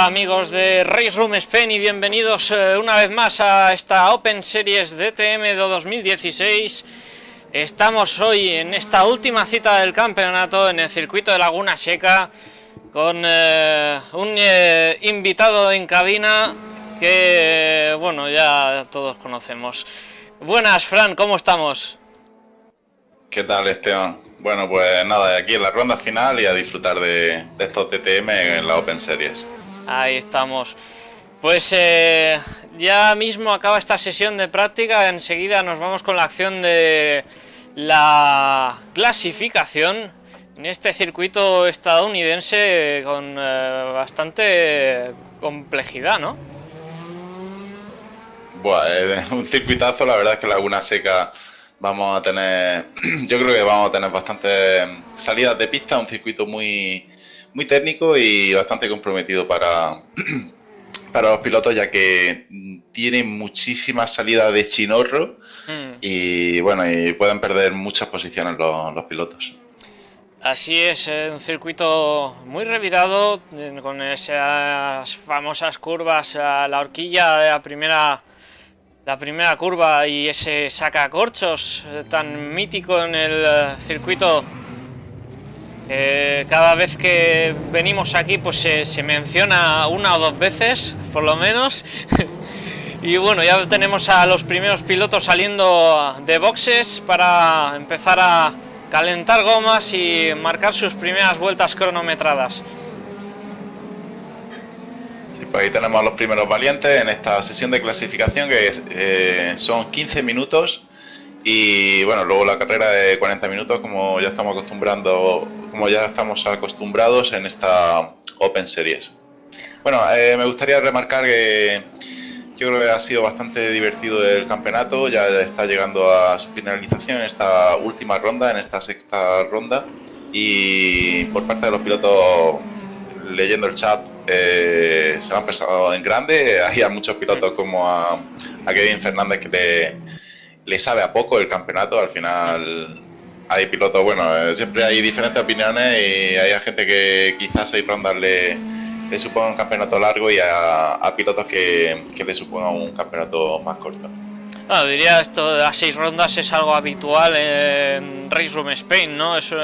Hola amigos de Race Room Spain y bienvenidos una vez más a esta Open Series DTM de 2016. Estamos hoy en esta última cita del campeonato en el circuito de Laguna Seca con un invitado en cabina que, bueno, ya todos conocemos. Buenas, Fran, ¿cómo estamos? ¿Qué tal, Esteban? Bueno, pues nada, aquí en la ronda final y a disfrutar de estos DTM en la Open Series. Ahí estamos. Pues ya mismo acaba esta sesión de práctica, enseguida nos vamos con la acción de la clasificación en este circuito estadounidense con bastante complejidad, ¿no? Bueno, un circuitazo, la verdad es que Laguna Seca vamos a tener, yo creo que vamos a tener bastantes salidas de pista, un circuito muy técnico y bastante comprometido para los pilotos, ya que tiene muchísimas salidas de chinorro y bueno, y pueden perder muchas posiciones los pilotos. Así es, un circuito muy revirado, con esas famosas curvas, la horquilla de la primera curva y ese sacacorchos tan mítico en el circuito. Cada vez que venimos aquí pues se menciona una o dos veces por lo menos. Y bueno, ya tenemos a los primeros pilotos saliendo de boxes para empezar a calentar gomas y marcar sus primeras vueltas cronometradas. Sí, pues ahí tenemos a los primeros valientes en esta sesión de clasificación que son 15 minutos. Y bueno, luego la carrera de 40 minutos, como ya estamos acostumbrados en esta Open Series. Bueno, me gustaría remarcar que yo creo que ha sido bastante divertido el campeonato, ya está llegando a su finalización en esta última ronda, en esta sexta ronda, y por parte de los pilotos, leyendo el chat, se lo han pensado en grande. Hay a muchos pilotos como a Kevin Fernández que le sabe a poco el campeonato. Al final hay pilotos, bueno, siempre hay diferentes opiniones y hay gente que quizás 6 rondas le suponga un campeonato largo y a pilotos que le suponga un campeonato más corto. Bueno, diría esto de las 6 rondas es algo habitual en Race Room Spain, ¿no? Es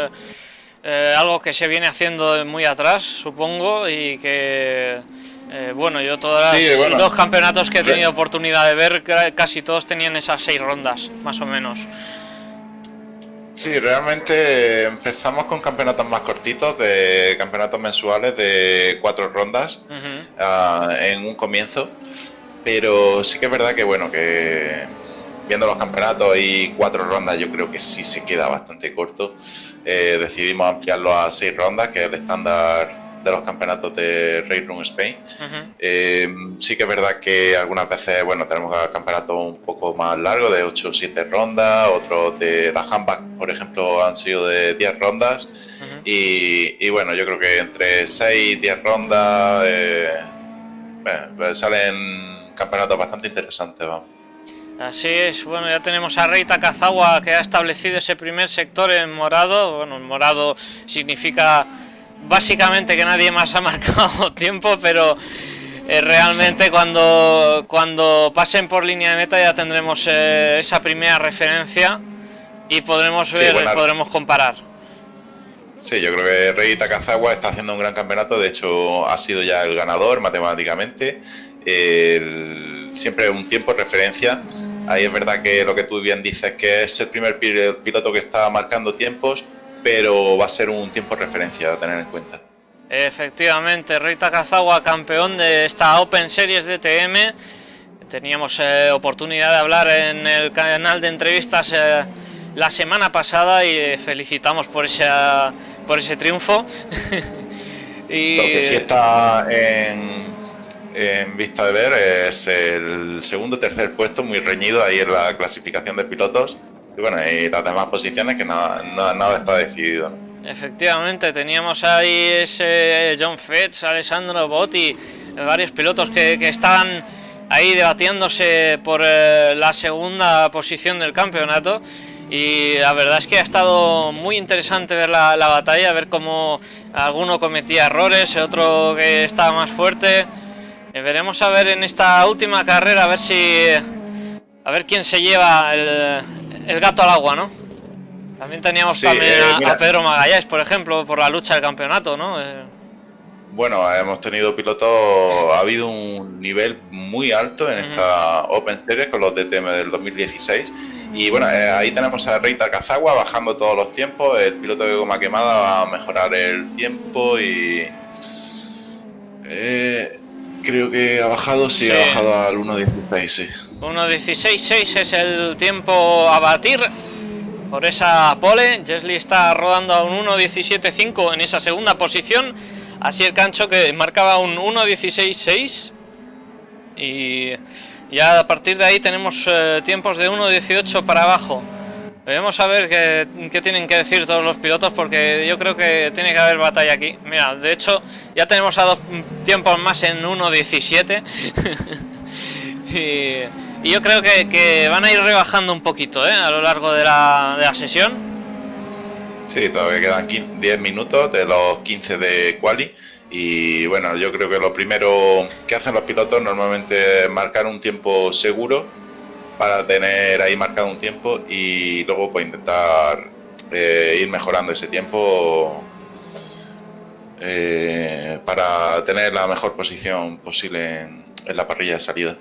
algo que se viene haciendo muy atrás, supongo, y que... bueno, yo los campeonatos que he tenido oportunidad de ver, casi todos tenían esas 6 rondas, más o menos. Sí, realmente empezamos con campeonatos más cortitos, de campeonatos mensuales de 4 rondas en un comienzo, pero sí que es verdad que bueno, que viendo los campeonatos y 4 rondas yo creo que sí se queda bastante corto. Decidimos ampliarlo a 6 rondas, que es el estándar de los campeonatos de Race Room Spain. Sí que es verdad que algunas veces, bueno, tenemos campeonatos un poco más largos, de 8 o 7 rondas, otros de la handbag, por ejemplo, han sido de 10 rondas, y bueno, yo creo que entre 6 y 10 rondas pues salen campeonatos bastante interesantes, vamos. Así es, bueno, ya tenemos a Rei Takazawa, que ha establecido ese primer sector en morado. Bueno, en morado significa básicamente que nadie más ha marcado tiempo, pero realmente cuando pasen por línea de meta ya tendremos esa primera referencia y podremos ver, podremos comparar. Sí, yo creo que Rei Takazawa está haciendo un gran campeonato, de hecho ha sido ya el ganador matemáticamente. Siempre un tiempo de referencia. Ahí es verdad que lo que tú bien dices, que es el primer piloto que está marcando tiempos, pero va a ser un tiempo de referencia a tener en cuenta. Efectivamente, Rei Takazawa, campeón de esta Open Series DTM. Teníamos oportunidad de hablar en el canal de entrevistas la semana pasada y felicitamos por ese triunfo. Y lo que sí está en vista de ver es el segundo y tercer puesto, muy reñido ahí en la clasificación de pilotos, y bueno, y las demás posiciones que nada está decidido, ¿no? Efectivamente, teníamos ahí ese John Fetz, Alessandro Botti, varios pilotos que estaban ahí debatiéndose por la segunda posición del campeonato, y la verdad es que ha estado muy interesante ver la batalla, ver cómo alguno cometía errores, otro que estaba más fuerte. Veremos a ver en esta última carrera a ver quién se lleva el gato al agua, ¿no? También teníamos a Pedro Magalhães, por ejemplo, por la lucha del campeonato, ¿no? Bueno, hemos tenido pilotos, ha habido un nivel muy alto en esta Open Series con los DTM del 2016. Y bueno, ahí tenemos a Rei Takazawa bajando todos los tiempos. El piloto de goma quemada va a mejorar el tiempo y creo que ha bajado, sí, ha bajado al 1.16, sí. 1.16.6 es el tiempo a batir por esa pole. Gasly está rodando a un 1.17.5 en esa segunda posición. Así el Cancho, que marcaba un 1.16.6. Y ya a partir de ahí tenemos tiempos de 1.18 para abajo. Vamos a ver qué tienen que decir todos los pilotos, porque yo creo que tiene que haber batalla aquí. Mira, de hecho ya tenemos a 2 tiempos más en 1.17. y yo creo que van a ir rebajando un poquito a lo largo de la sesión. Sí, todavía quedan 10 minutos de los 15 de quali. Y bueno, yo creo que lo primero que hacen los pilotos normalmente es marcar un tiempo seguro para tener ahí marcado un tiempo y luego pues intentar ir mejorando ese tiempo para tener la mejor posición posible en la parrilla de salida.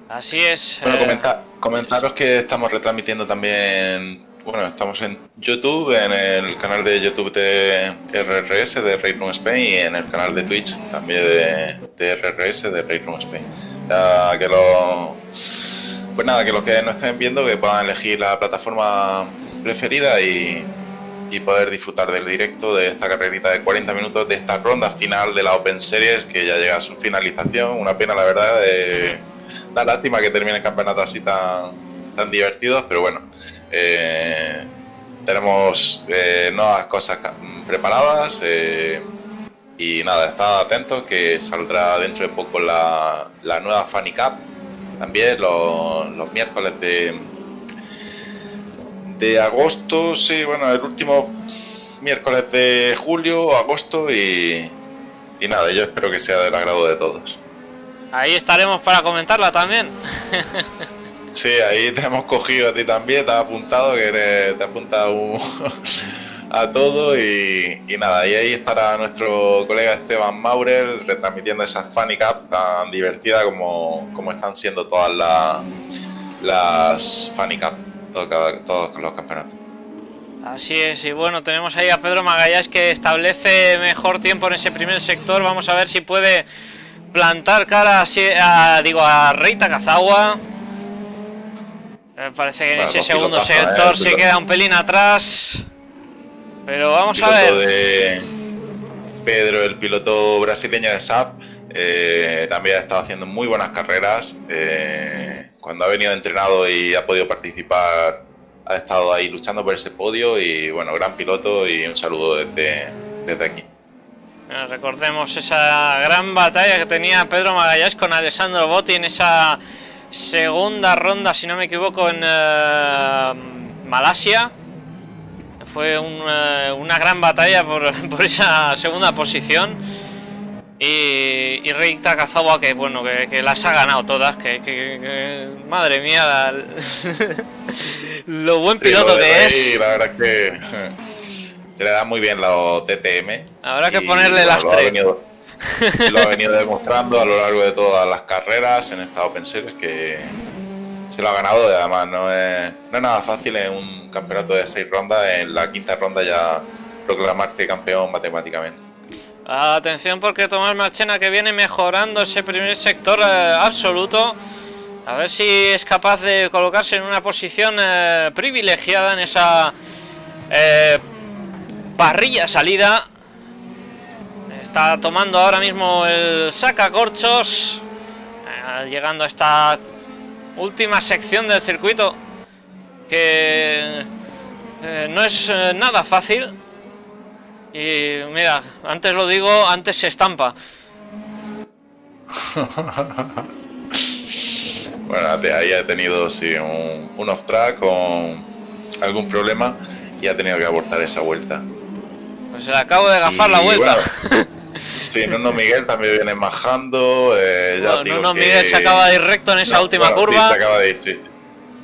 Así es. Bueno, comentaros que estamos retransmitiendo también, bueno, estamos en YouTube, en el canal de YouTube de RRS de Race Room Spain, y en el canal de Twitch también de RRS de Race Room Spain. Ya que pues nada, que los que no estén viendo que puedan elegir la plataforma preferida y poder disfrutar del directo de esta carrerita de 40 minutos, de esta ronda final de la Open Series, que ya llega a su finalización. Una pena, la verdad, da lástima que termine el campeonato así tan divertidos, pero bueno, tenemos nuevas cosas preparadas y nada, estad atentos que saldrá dentro de poco la nueva Funny Cup. También los miércoles de agosto, sí, bueno, el último miércoles de julio, agosto y nada, yo espero que sea del agrado de todos. Ahí estaremos para comentarla también. Sí, ahí te hemos cogido a ti también, te has apuntado, que te has apuntado a todo y nada, y ahí estará nuestro colega Esteban Maurel retransmitiendo esa Funny Cup tan divertida como están siendo todas las Funny Cup, todos los campeonatos. Así es, y bueno, tenemos ahí a Pedro Magalhães, que establece mejor tiempo en ese primer sector. Vamos a ver si puede plantar cara a Rei Takazawa. Me parece que en ese segundo sector se queda un pelín atrás. Pero vamos a ver. De Pedro, el piloto brasileño de SAP, también ha estado haciendo muy buenas carreras. Cuando ha venido entrenado y ha podido participar, ha estado ahí luchando por ese podio. Y bueno, gran piloto y un saludo desde aquí. Bueno, recordemos esa gran batalla que tenía Pedro Magalhães con Alessandro Botti en esa segunda ronda, si no me equivoco, en Malasia. Fue una gran batalla por esa segunda posición. Y Rei Takazawa, que bueno, que las ha ganado todas, que madre mía, lo buen piloto que es. La verdad es que se le da muy bien los DTM. Habrá que ponerle las tres. Lo ha venido demostrando a lo largo de todas las carreras en esta Open Series, que se lo ha ganado. Y además no es nada fácil en un campeonato de 6 rondas, en la quinta ronda ya proclamarte campeón matemáticamente. Atención, porque Tomás Marchena, que viene mejorando ese primer sector absoluto, a ver si es capaz de colocarse en una posición privilegiada en esa parrilla salida. Está tomando ahora mismo el sacacorchos, llegando a esta última sección del circuito, que no es nada fácil. Y mira, antes lo digo, antes se estampa. Bueno, ahí ha tenido sí, un off-track con algún problema y ha tenido que abortar esa vuelta. Pues le acabo de gafar la vuelta. Bueno, sí, Nuno Miguel también viene majando. Nuno Miguel se acaba de ir recto en esa última curva. Sí, se acaba de ir, sí.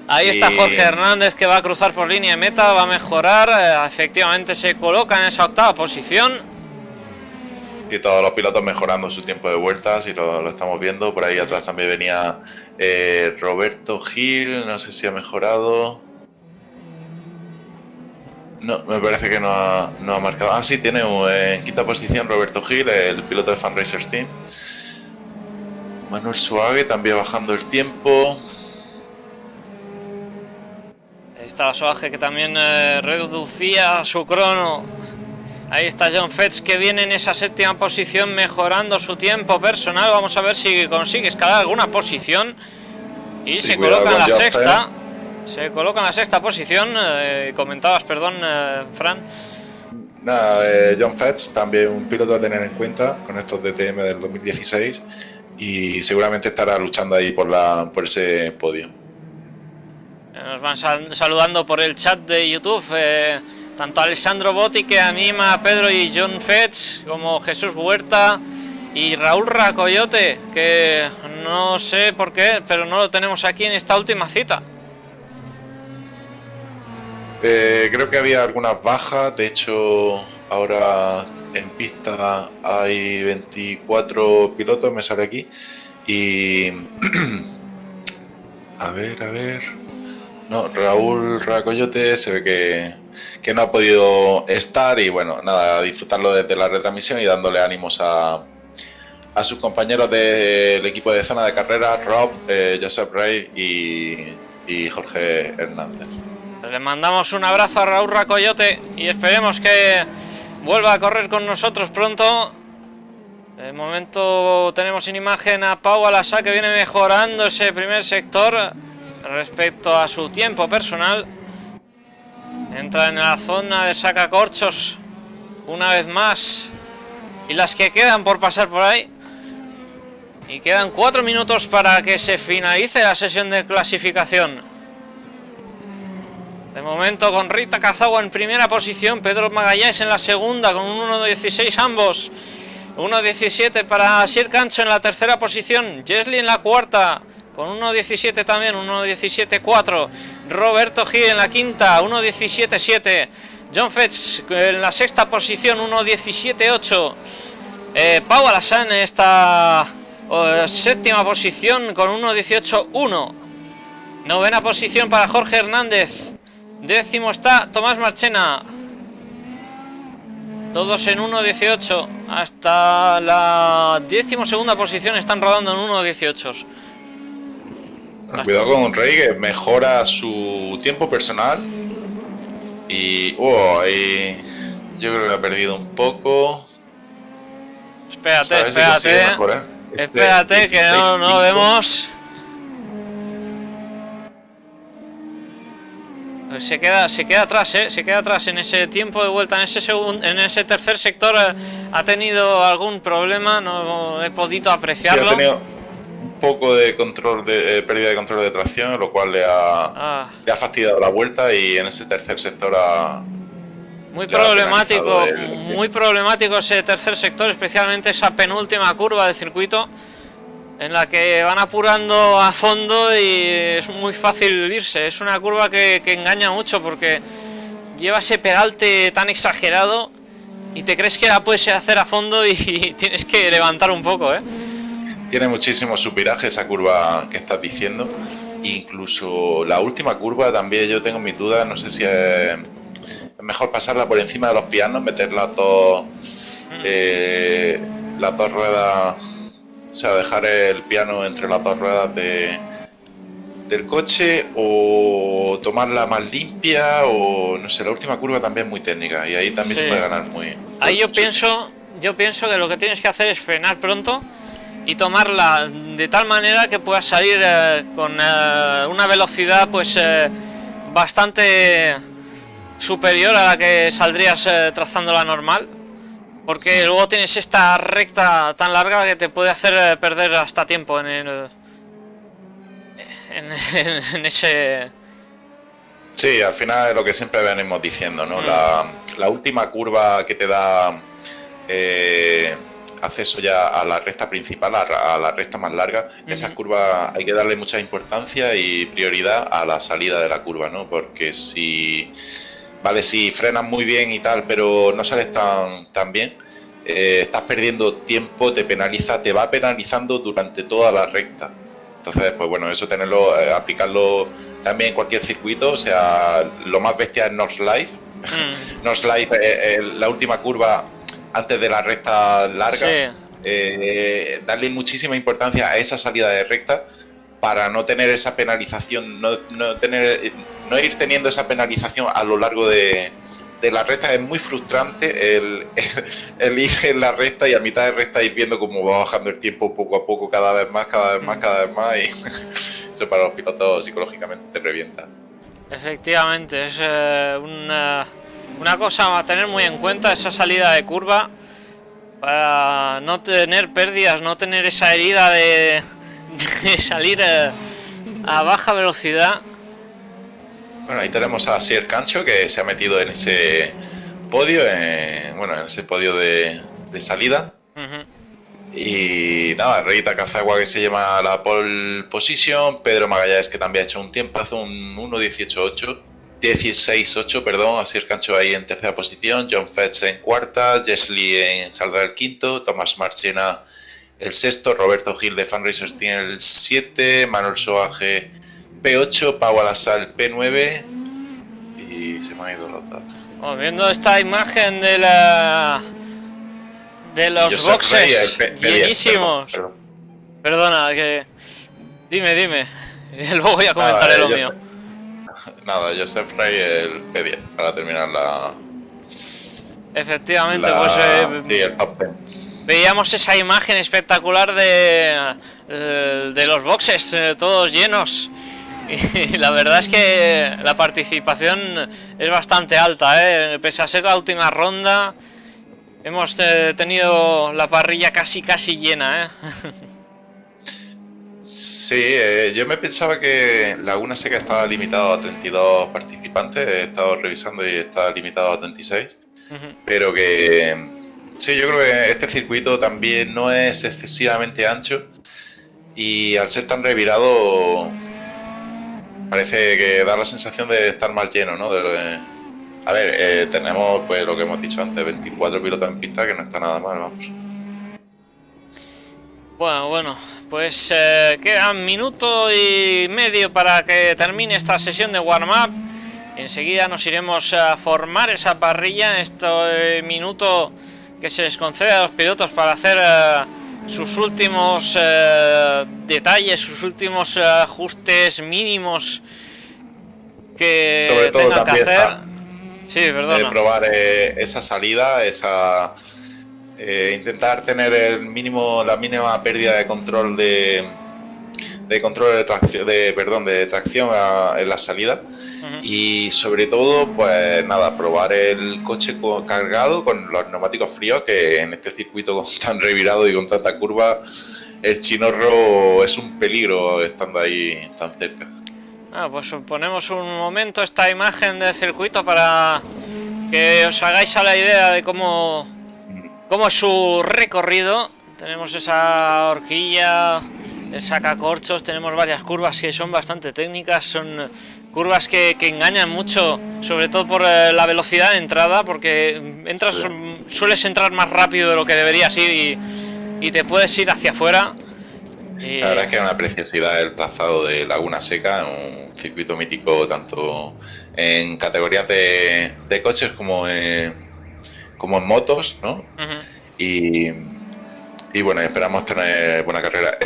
Ahí está Jorge Hernández, que va a cruzar por línea de meta, va a mejorar. Efectivamente se coloca en esa octava posición. Y todos los pilotos mejorando su tiempo de vueltas, y lo estamos viendo. Por ahí atrás también venía Roberto Gil, no sé si ha mejorado. No, me parece que no ha marcado. Ah, sí, tiene en quinta posición Roberto Gil, el piloto de Fan Racers Team. Manuel Suave también bajando el tiempo. Ahí está Suave, que también reducía su crono. Ahí está John Fetch, que viene en esa séptima posición mejorando su tiempo personal. Vamos a ver si consigue escalar alguna posición. Y sí, se coloca en la sexta. Se coloca en la sexta posición. Comentabas, perdón, Fran. Nada, John Fetch, también un piloto a tener en cuenta con estos DTM del 2016. Y seguramente estará luchando ahí por ese podio. Nos van saludando por el chat de YouTube. Tanto Alessandro Botti, que anima a Pedro y John Fetch, como Jesús Huerta y Raúl Racoyote, que no sé por qué, pero no lo tenemos aquí en esta última cita. Creo que había algunas bajas. De hecho, ahora en pista hay 24 pilotos, me sale aquí. Y a ver. No, Raúl Racoyote se ve que no ha podido estar, y bueno, nada, disfrutarlo desde la retransmisión y dándole ánimos a sus compañeros del equipo de zona de carrera, Rob, Josep Rey y Jorge Hernández. Le mandamos un abrazo a Raúl Racoyote y esperemos que vuelva a correr con nosotros pronto. De momento tenemos en imagen a Pau Alasá, que viene mejorando ese primer sector respecto a su tiempo personal. Entra en la zona de sacacorchos una vez más, y las que quedan por pasar por ahí. Y quedan 4 minutos para que se finalice la sesión de clasificación. De momento con Rita Cazagua en primera posición, Pedro Magallanes en la segunda con un 1.16 ambos, 1.17 para Asier Cancho en la tercera posición, Jesli en la cuarta con 1.17 también, 1.17.4, Roberto Gil en la quinta, 1.17.7, John Fetch en la sexta posición, 1.17.8, Pau Alasán en esta séptima posición con 1.18.1, novena posición para Jorge Hernández, décimo está Tomás Marchena, todos en 1.18, hasta la 12ª posición están rodando en 1.18. Cuidado con Rey, que mejora su tiempo personal. Y ahí yo creo que ha perdido un poco. Espérate, espérate, que no vemos. Se queda atrás, se queda atrás en ese tiempo de vuelta, en ese tercer sector. Ha tenido algún problema, no he podido apreciarlo. Sí, ha tenido un poco de control, pérdida de control de tracción, lo cual le ha fastidiado la vuelta, y en ese tercer sector muy problemático ese tercer sector, especialmente esa penúltima curva del circuito, en la que van apurando a fondo y es muy fácil irse. Es una curva que engaña mucho, porque lleva ese pegalte tan exagerado y te crees que la puedes hacer a fondo y tienes que levantar un poco, Tiene muchísimo subviraje esa curva que estás diciendo. Incluso la última curva también yo tengo mis dudas. No sé si es mejor pasarla por encima de los pianos, meter las dos ruedas, o sea, dejar el piano entre las dos ruedas del coche, o tomarla más limpia, o no sé. La última curva también es muy técnica y ahí también se puede ganar muy. Ahí yo pienso que lo que tienes que hacer es frenar pronto y tomarla de tal manera que puedas salir con una velocidad pues bastante superior a la que saldrías trazando la normal, porque luego tienes esta recta tan larga que te puede hacer perder hasta tiempo en ese Sí, al final es lo que siempre venimos diciendo, ¿no? La última curva que te da acceso ya a la recta principal, a la recta más larga, esas curvas hay que darle mucha importancia y prioridad a la salida de la curva, ¿no? Porque si frenas muy bien y tal, pero no sales tan bien, estás perdiendo tiempo, te va penalizando durante toda la recta. Entonces, pues bueno, eso tenerlo, aplicarlo también en cualquier circuito. O sea, lo más bestia es North Life. North Life, la última curva antes de la recta larga. Sí. Darle muchísima importancia a esa salida de recta para no tener esa penalización, no ir teniendo esa penalización a lo largo de la recta. Es muy frustrante el ir en la recta y a mitad de recta ir viendo cómo va bajando el tiempo poco a poco, cada vez más, y eso para los pilotos psicológicamente te revienta. Efectivamente, es una cosa a tener muy en cuenta, esa salida de curva, para no tener pérdidas, no tener esa herida de salir a baja velocidad. Bueno, ahí tenemos a Sier Cancho, que se ha metido en ese podio, en ese podio de salida. Y nada, Reita Cazagua, que se lleva la pole position, Pedro Magallanes, que también ha hecho un tiempazo, un 1.16.8, perdón, a Sier Cancho ahí en tercera posición, John Fetch en cuarta, Jesli saldrá el quinto, Tomás Marchena el sexto, Roberto Gil de Fan Racers tiene el 7, Manuel Soaje P8, Pau Alasal P9 y se me ha ido los datos. Viendo esta imagen de los boxes llenísimos. Perdona, que dime. Luego voy a comentar lo mío. Nada, Joseph Rey el P10 para terminar la. Efectivamente, sí, el top 10. Veíamos esa imagen espectacular de los boxes todos llenos. Y la verdad es que la participación es bastante alta, pese a ser la última ronda, hemos tenido la parrilla casi llena, Sí, yo me pensaba que Laguna Seca estaba limitado a 32 participantes, he estado revisando y está limitado a 36, pero que sí, yo creo que este circuito también no es excesivamente ancho y al ser tan revirado parece que da la sensación de estar más lleno, ¿no? A ver, tenemos pues lo que hemos dicho antes, 24 pilotos en pista, que no está nada mal, vamos. Bueno, pues queda un minuto y medio para que termine esta sesión de warm-up. Enseguida nos iremos a formar esa parrilla en este minuto que se les concede a los pilotos para hacer sus últimos detalles, sus últimos ajustes mínimos que sobre todo tengan que hacer. Sí, perdona. Probar esa salida, intentar tener la mínima pérdida de control de tracción, de tracción en la salida. Y sobre todo, pues nada, probar el coche cargado con los neumáticos fríos, que en este circuito tan revirado y con tanta curva, el chinorro es un peligro estando ahí tan cerca. Pues ponemos un momento esta imagen del circuito para que os hagáis a la idea de cómo es su recorrido. Tenemos esa horquilla, el sacacorchos, tenemos varias curvas que son bastante técnicas, son curvas que engañan mucho, sobre todo por la velocidad de entrada, porque sueles entrar más rápido de lo que deberías ir y te puedes ir hacia afuera. La verdad es que es una preciosidad el trazado de Laguna Seca, un circuito mítico tanto en categorías de coches como en motos, ¿no? Y bueno, esperamos tener buena carrera.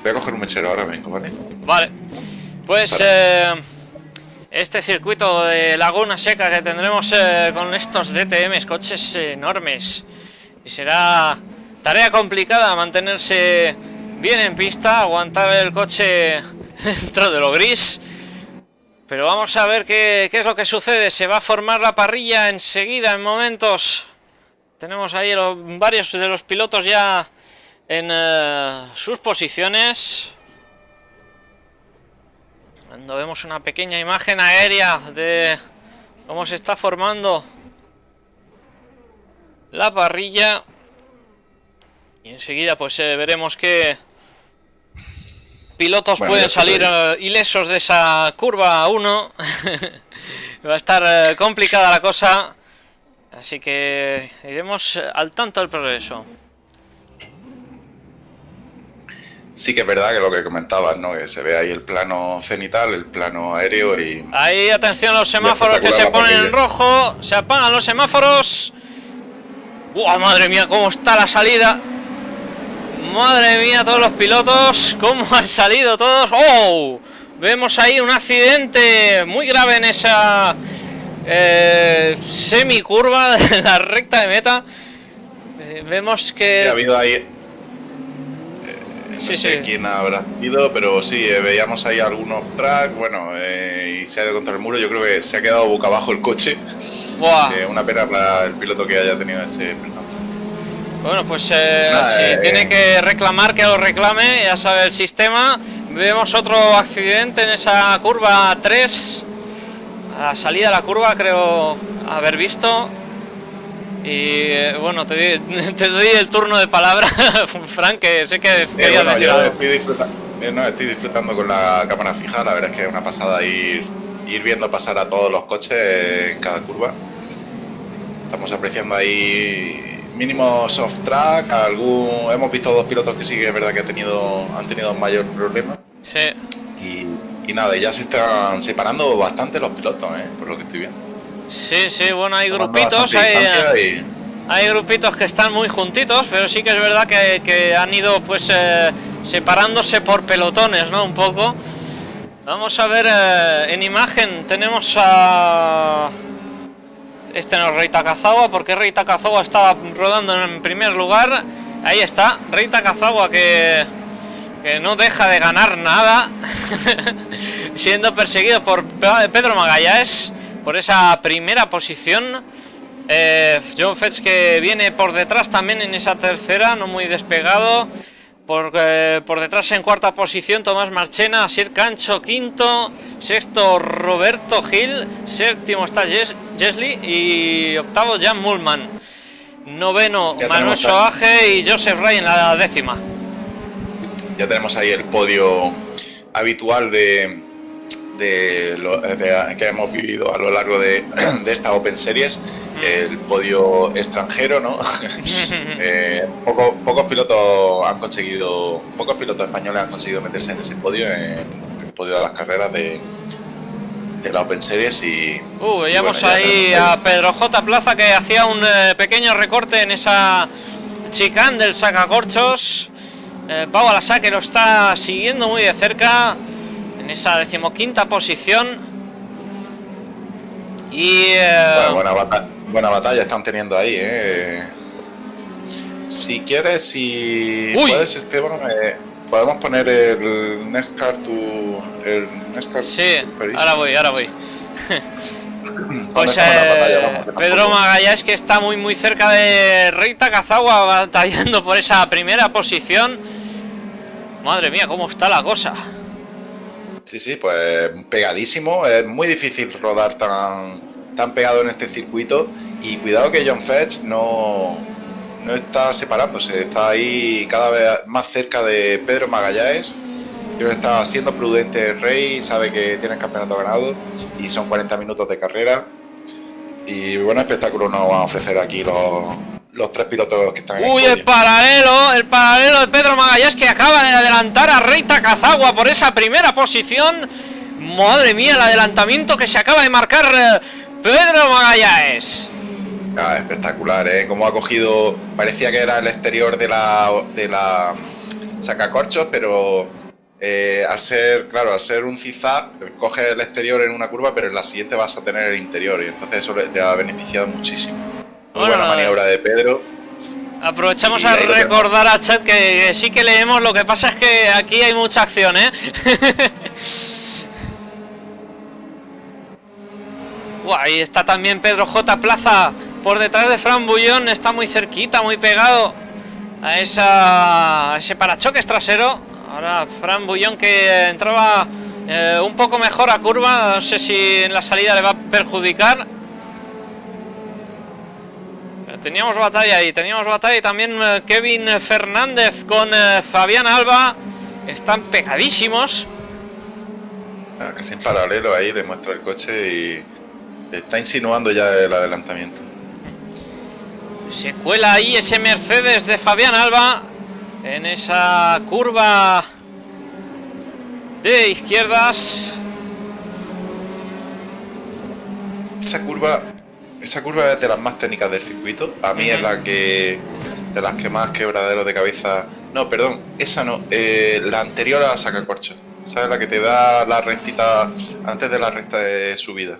Voy a coger un mechero ahora, vengo, ¿vale? Vale. Pues este circuito de Laguna Seca que tendremos con estos DTMs, coches enormes, y será tarea complicada mantenerse bien en pista, aguantar el coche dentro de lo gris, pero vamos a ver qué es lo que sucede. Se va a formar la parrilla enseguida, en momentos. Tenemos ahí varios de los pilotos ya en sus posiciones. Cuando vemos una pequeña imagen aérea de cómo se está formando la parrilla. Y enseguida pues veremos que pilotos pueden salir ilesos de esa curva 1. Va a estar complicada la cosa. Así que iremos al tanto del progreso. Sí que es verdad que lo que comentabas, ¿no? Que se ve ahí el plano cenital, el plano aéreo y... Ahí, atención, los semáforos que se ponen en rojo. Se apagan los semáforos. ¡Uah, madre mía, cómo está la salida! Madre mía, todos los pilotos, cómo han salido todos. ¡Oh! Vemos ahí un accidente muy grave en esa semicurva de la recta de meta. Vemos que... Sí, ha habido ahí... no sí, sé quién habrá sido, pero sí, veíamos ahí algunos track, bueno, y se ha ido contra el muro. Yo creo que se ha quedado boca abajo el coche. ¡Buah! Una pena para el piloto que haya tenido ese percance. Bueno, pues si tiene que reclamar, que lo reclame, ya sabe el sistema. Vemos otro accidente en esa curva 3. A la salida de la curva creo haber visto. Y bueno, te doy el turno de palabra, Frank, que sé que querías decir algo. Estoy disfrutando con la cámara fija. La verdad es que es una pasada ir viendo pasar a todos los coches en cada curva. Estamos apreciando ahí mínimo soft track. Hemos visto dos pilotos que sí que es verdad que han tenido mayor problema. Sí. Y nada, ya se están separando bastante los pilotos, por lo que estoy viendo. Sí, bueno, hay grupitos, hay grupitos que están muy juntitos, pero sí que es verdad que han ido pues separándose por pelotones, ¿no? Un poco. Vamos a ver en imagen, tenemos a... Este no es Rei Takazawa, porque Rei Takazawa estaba rodando en primer lugar. Ahí está, Rei Takazawa que no deja de ganar nada. Siendo perseguido por Pedro Magalhães por esa primera posición. John Fetch que viene por detrás también en esa tercera, no muy despegado. Por detrás en cuarta posición Tomás Marchena, Asier Cancho quinto, sexto Roberto Gil, séptimo está Jesli y octavo Jan Mullman, noveno Manuel Soaje y Joseph Ray en la décima. Ya tenemos ahí el podio habitual que hemos vivido a lo largo de esta Open Series. El podio extranjero, ¿no? Pocos pilotos españoles han conseguido meterse en ese podio, en el podio de las carreras de la Open Series. Veíamos ahí a Pedro J. Plaza que hacía un pequeño recorte en esa chicane del sacacorchos. Pau Alasá que lo está siguiendo muy de cerca en esa 15ª posición. Y buena batalla están teniendo ahí, Si quieres, puedes, Esteban, podemos poner el NASCAR sí, ahora voy. Pues Pedro Magalhães que está muy cerca de Rei Takazawa, batallando por esa primera posición. Madre mía, cómo está la cosa. Sí, pues pegadísimo. Es muy difícil rodar tan pegado en este circuito. Y cuidado que John Fetch no está separándose, está ahí cada vez más cerca de Pedro Magalhães. Creo que está siendo prudente Rey, sabe que tiene el campeonato ganado y son 40 minutos de carrera. Y buen espectáculo nos van a ofrecer aquí los tres pilotos que están en el paralelo de Pedro Magalhães que acaba de adelantar a Rei Takazawa por esa primera posición. Madre mía, el adelantamiento que se acaba de marcar Pedro Magalhães. Espectacular, como ha cogido, parecía que era el exterior de la sacacorchos, pero al ser un zigzag, coge el exterior en una curva, pero en la siguiente vas a tener el interior, y entonces eso le ha beneficiado muchísimo. Muy buena maniobra de Pedro. Aprovechamos a recordar a chat que sí que leemos, lo que pasa es que aquí hay mucha acción, Ahí está también Pedro J. Plaza por detrás de Fran Bullón, está muy cerquita, muy pegado a ese parachoques trasero. Ahora Fran Bullón que entraba un poco mejor a curva, no sé si en la salida le va a perjudicar. Teníamos batalla y también Kevin Fernández con Fabián Alba. Están pegadísimos. Casi en paralelo ahí le muestra el coche y está insinuando ya el adelantamiento. Se cuela ahí ese Mercedes de Fabián Alba en esa curva de izquierdas. Esa curva es de las más técnicas del circuito. A mí es de las que más quebradero de cabeza. No, perdón, esa no. La anterior a la sacacorcho. ¿Sabes? La que te da la rectita antes de la recta de subida.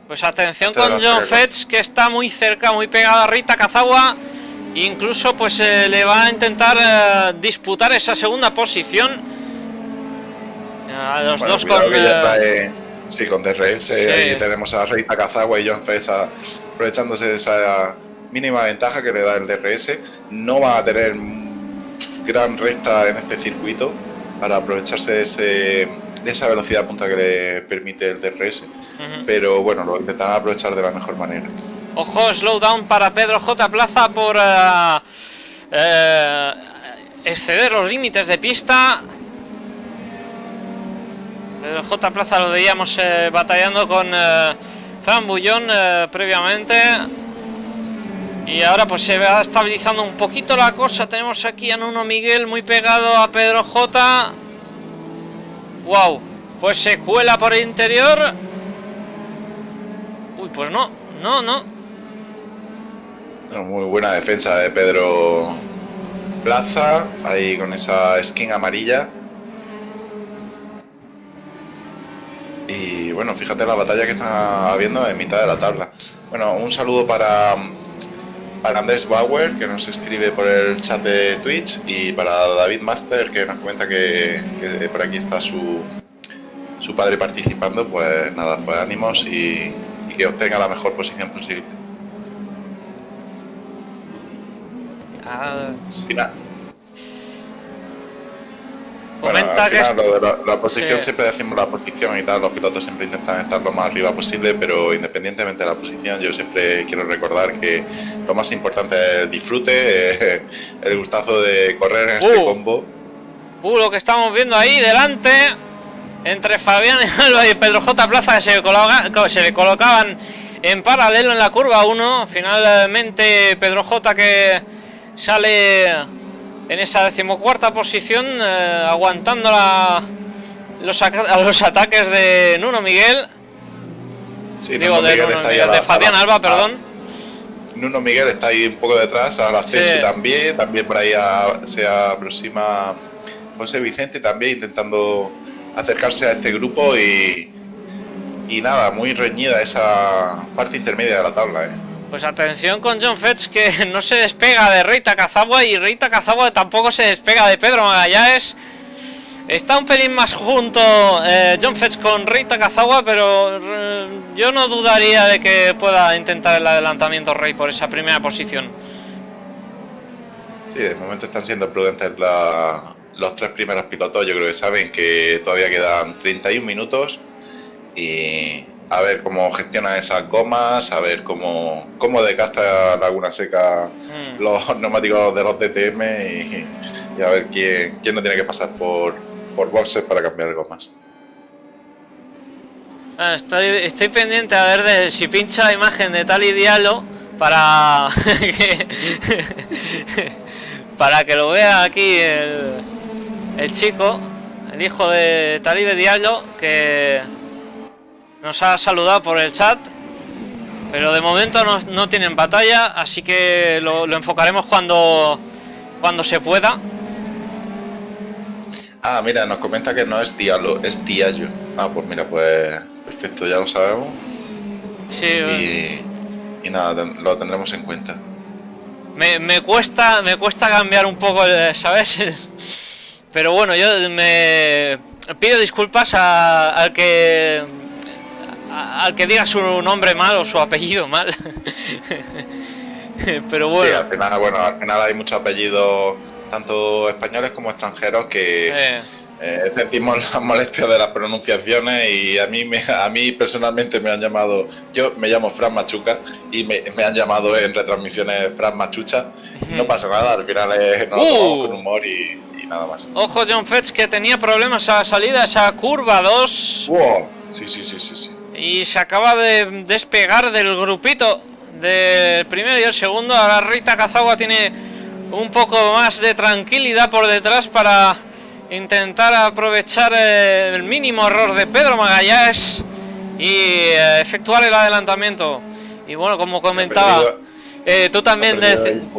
Pues atención con John Fetch, que está muy cerca, muy pegado a Rita Kazawa. Incluso pues le va a intentar disputar esa segunda posición. A los dos con... Sí, con DRS, sí. Ahí tenemos a Rita Kazawa y John Fetch aprovechándose de esa mínima ventaja que le da el DRS. No va a tener gran recta en este circuito para aprovecharse de esa velocidad punta que le permite el DRS, pero bueno, lo intentarán aprovechar de la mejor manera. Ojo, slowdown para Pedro J. Plaza por exceder los límites de pista. Pedro J. Plaza lo veíamos batallando con Fran Bullón previamente. Y ahora pues se va estabilizando un poquito la cosa. Tenemos aquí a Nuno Miguel muy pegado a Pedro J. Wow, pues se cuela por el interior. Uy, pues no. Muy buena defensa de Pedro Plaza, ahí con esa skin amarilla. Y bueno, fíjate la batalla que está habiendo en mitad de la tabla. Bueno, un saludo para Andrés Bauer, que nos escribe por el chat de Twitch, y para David Master, que nos comenta que por aquí está su padre participando. Pues nada, pues ánimos y que obtenga la mejor posición posible. Comenta bueno, al final, que lo de la posición, sí. Siempre decimos la posición y tal, los pilotos siempre intentan estar lo más arriba posible, pero independientemente de la posición, yo siempre quiero recordar que lo más importante es el disfrute, el gustazo de correr en este combo. Lo que estamos viendo ahí delante entre Fabián Alba y Pedro J. Plaza, que se le colocaban en paralelo en la curva 1. Finalmente Pedro J. que sale en esa 14ª posición, aguantando los ataques de Nuno Miguel. Sí, de Fabián Alba, perdón. Nuno Miguel está ahí un poco detrás, ahora Ceci también por ahí se aproxima José Vicente también intentando acercarse a este grupo y nada, muy reñida esa parte intermedia de la tabla, Pues atención con John Fetch, que no se despega de Reita Kazawa, y Reita Kazawa tampoco se despega de Pedro Magallanes. Está un pelín más junto John Fetch con Reita Kazawa, pero yo no dudaría de que pueda intentar el adelantamiento Rey por esa primera posición. Sí, de momento están siendo prudentes los tres primeros pilotos. Yo creo que saben que todavía quedan 31 minutos y a ver cómo gestionan esas gomas, a ver cómo desgasta Laguna Seca los neumáticos de los DTM y a ver quién no tiene que pasar por boxes para cambiar gomas. Estoy pendiente a ver de si pincha la imagen de Tali Diallo para que lo vea aquí el chico, el hijo de Talib Diallo, que nos ha saludado por el chat, pero de momento no tienen batalla, así que lo enfocaremos cuando se pueda. Mira, nos comenta que no es Diallo, es Diallo. Pues mira, pues perfecto, ya lo sabemos. Sí. Y nada, lo tendremos en cuenta. Me cuesta cambiar un poco, ¿sabes? Pero bueno, yo me pido disculpas al que diga su nombre mal o su apellido mal. Pero bueno. Sí, al final hay muchos apellidos, tanto españoles como extranjeros, que Sentimos la molestia de las pronunciaciones y a mí personalmente me han llamado, yo me llamo Fran Machuca y me han llamado en retransmisiones Fran Machucha. No pasa nada, al final nos lo tomamos con humor y nada más. Ojo John Fetch, que tenía problemas a la salida, esa curva 2. Wow. Sí. Y se acaba de despegar del grupito del primero y el segundo. Ahora Rita Kazawa tiene un poco más de tranquilidad por detrás para intentar aprovechar el mínimo error de Pedro Magalhães y efectuar el adelantamiento. Y bueno, como comentaba, tú también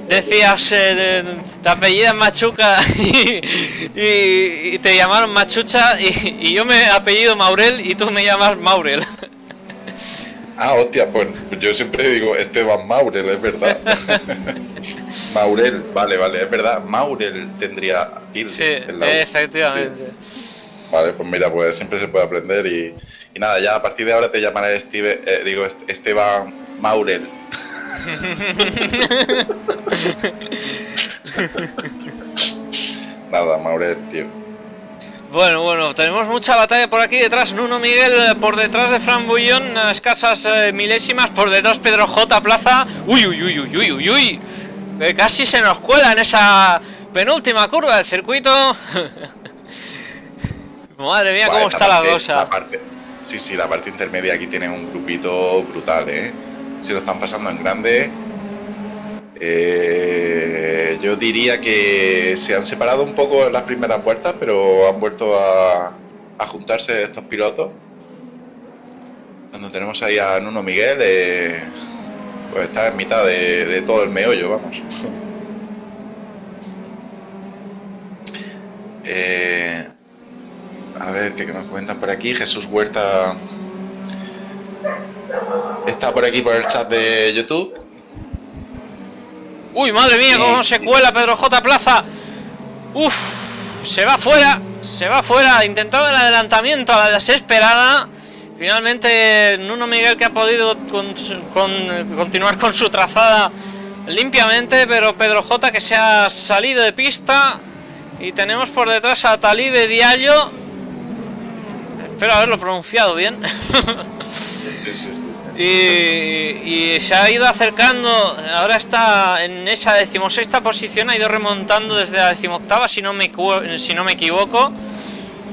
decías, te apellidas Machuca y te llamaron Machucha, y yo me apellido Maurel y tú me llamas Maurel. Ah, hostia, pues yo siempre digo Esteban Maurel, es verdad. Maurel, vale, es verdad. Maurel tendría tilde. Sí, efectivamente. Sí. Vale, pues mira, pues siempre se puede aprender y nada, ya a partir de ahora te llamaré Esteban Maurel. Nada, Maurel, tío. Bueno, tenemos mucha batalla por aquí detrás. Nuno Miguel por detrás de Fran Bullón, a escasas milésimas. Por detrás Pedro J. Plaza. Uy. Casi se nos cuela en esa penúltima curva del circuito. Madre mía, cómo está la cosa. Sí, la parte intermedia aquí tiene un grupito brutal, Se lo están pasando en grande. Yo diría que se han separado un poco en las primeras vueltas, pero han vuelto a juntarse estos pilotos. Cuando tenemos ahí a Nuno Miguel, pues está en mitad de todo el meollo, vamos. A ver, ¿qué nos comentan por aquí? Jesús Huerta está por aquí por el chat de YouTube. Uy, madre mía, cómo se cuela Pedro J. Plaza. Se va fuera, intentaba el adelantamiento a la desesperada. Finalmente Nuno Miguel, que ha podido continuar con su trazada limpiamente, pero Pedro J. que se ha salido de pista. Y tenemos por detrás a Talibe Diallo. Espero haberlo pronunciado bien. Y se ha ido acercando. Ahora está en esa 16ª posición. Ha ido remontando desde la 18ª, si no me equivoco.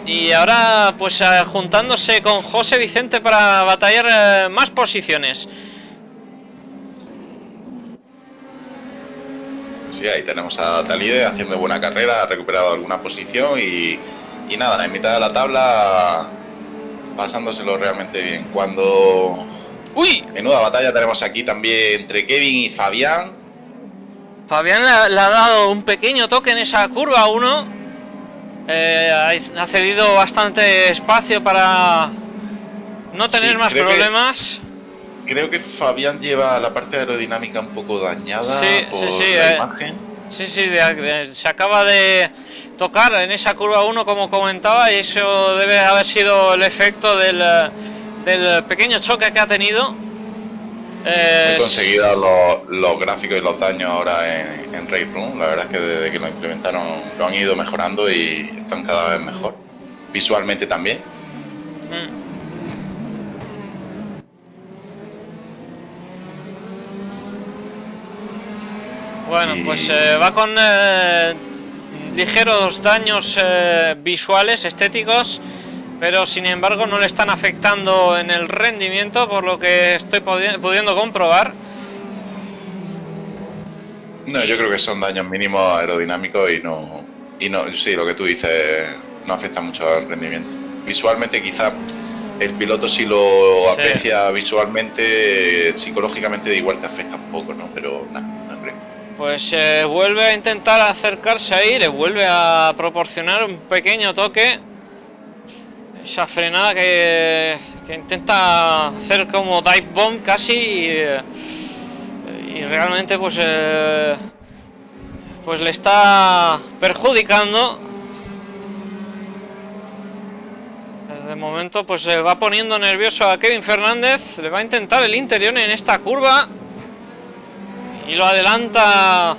Y ahora pues juntándose con José Vicente para batallar más posiciones. Sí, ahí tenemos a Talide haciendo buena carrera. Ha recuperado alguna posición y nada, en mitad de la tabla pasándoselo realmente bien. Cuando... ¡Uy! Menuda batalla tenemos aquí también entre Kevin y Fabián. Fabián le ha dado un pequeño toque en esa curva 1. Ha cedido bastante espacio para no tener más problemas. Creo que Fabián lleva la parte aerodinámica un poco dañada por la imagen. Sí, se acaba de tocar en esa curva 1, como comentaba, y eso debe haber sido el efecto del pequeño choque que ha tenido. He conseguido los gráficos y los daños ahora en Race Room. La verdad es que desde que lo implementaron lo han ido mejorando y están cada vez mejor. Visualmente también. Bueno, pues va con ligeros daños visuales, estéticos, pero sin embargo no le están afectando en el rendimiento, por lo que estoy pudiendo comprobar. No, yo creo que son daños mínimos aerodinámicos y no, sí, lo que tú dices no afecta mucho al rendimiento. Visualmente quizá el piloto si lo aprecia visualmente, psicológicamente igual te afecta un poco, ¿no? Pero nada, no creo. Pues vuelve a intentar acercarse ahí, le vuelve a proporcionar un pequeño toque. Esa frenada que intenta hacer como dive bomb casi y realmente pues le está perjudicando. De momento pues se va poniendo nervioso a Kevin Fernández. Le va a intentar el interior en esta curva y lo adelanta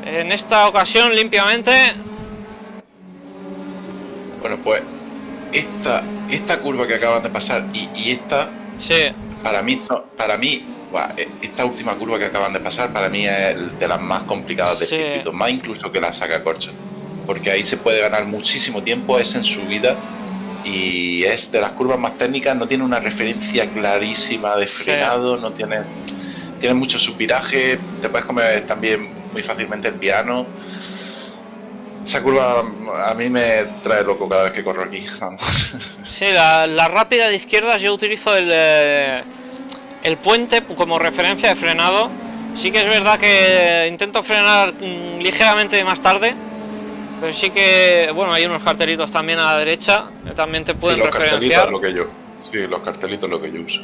en esta ocasión limpiamente. Bueno, pues esta curva que acaban de pasar y esta, Sí. para mí, buah, esta última curva que acaban de pasar, para mí es de las más complicadas del Sí. circuito, más incluso que la sacacorchos, porque ahí se puede ganar muchísimo tiempo, es en subida y es de las curvas más técnicas, no tiene una referencia clarísima de frenado, no tiene mucho subviraje, te puedes comer también muy fácilmente el piano. Esa curva a mí me trae loco cada vez que corro aquí. Sí, la rápida de izquierdas yo utilizo el puente como referencia de frenado. Sí que es verdad que intento frenar ligeramente más tarde, pero sí que, bueno, hay unos cartelitos también a la derecha que también te pueden referenciar. Los cartelitos es lo que yo uso.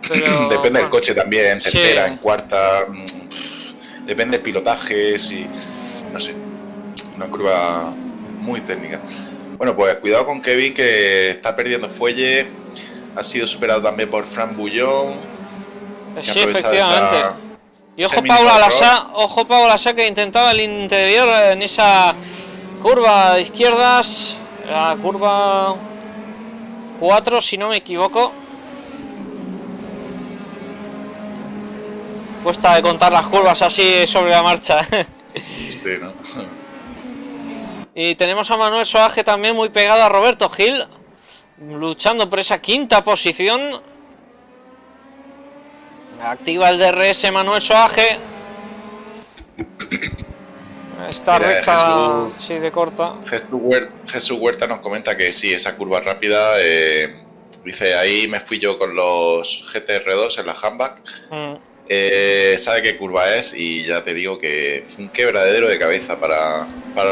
Pero, depende del coche también, en tercera, sí. en cuarta, depende del pilotaje, si no sé, una curva muy técnica. Bueno, pues cuidado con Kevin, que está perdiendo fuelle, ha sido superado también por Fran Bouillon. Sí, efectivamente. Y ojo Paula Lasá, que intentaba el interior en esa curva de izquierdas, la curva 4 si no me equivoco. Cuesta de contar las curvas así sobre la marcha. Sí, ¿no? Y tenemos a Manuel Soaje también muy pegado a Roberto Gil, luchando por esa quinta posición. Activa el DRS Manuel Soaje. Esta recta sí de corta. Jesús Huerta nos comenta que sí, esa curva rápida. Dice, ahí me fui yo con los GTR2 en la handback. Sabe qué curva es y ya te digo que fue un quebradero de cabeza para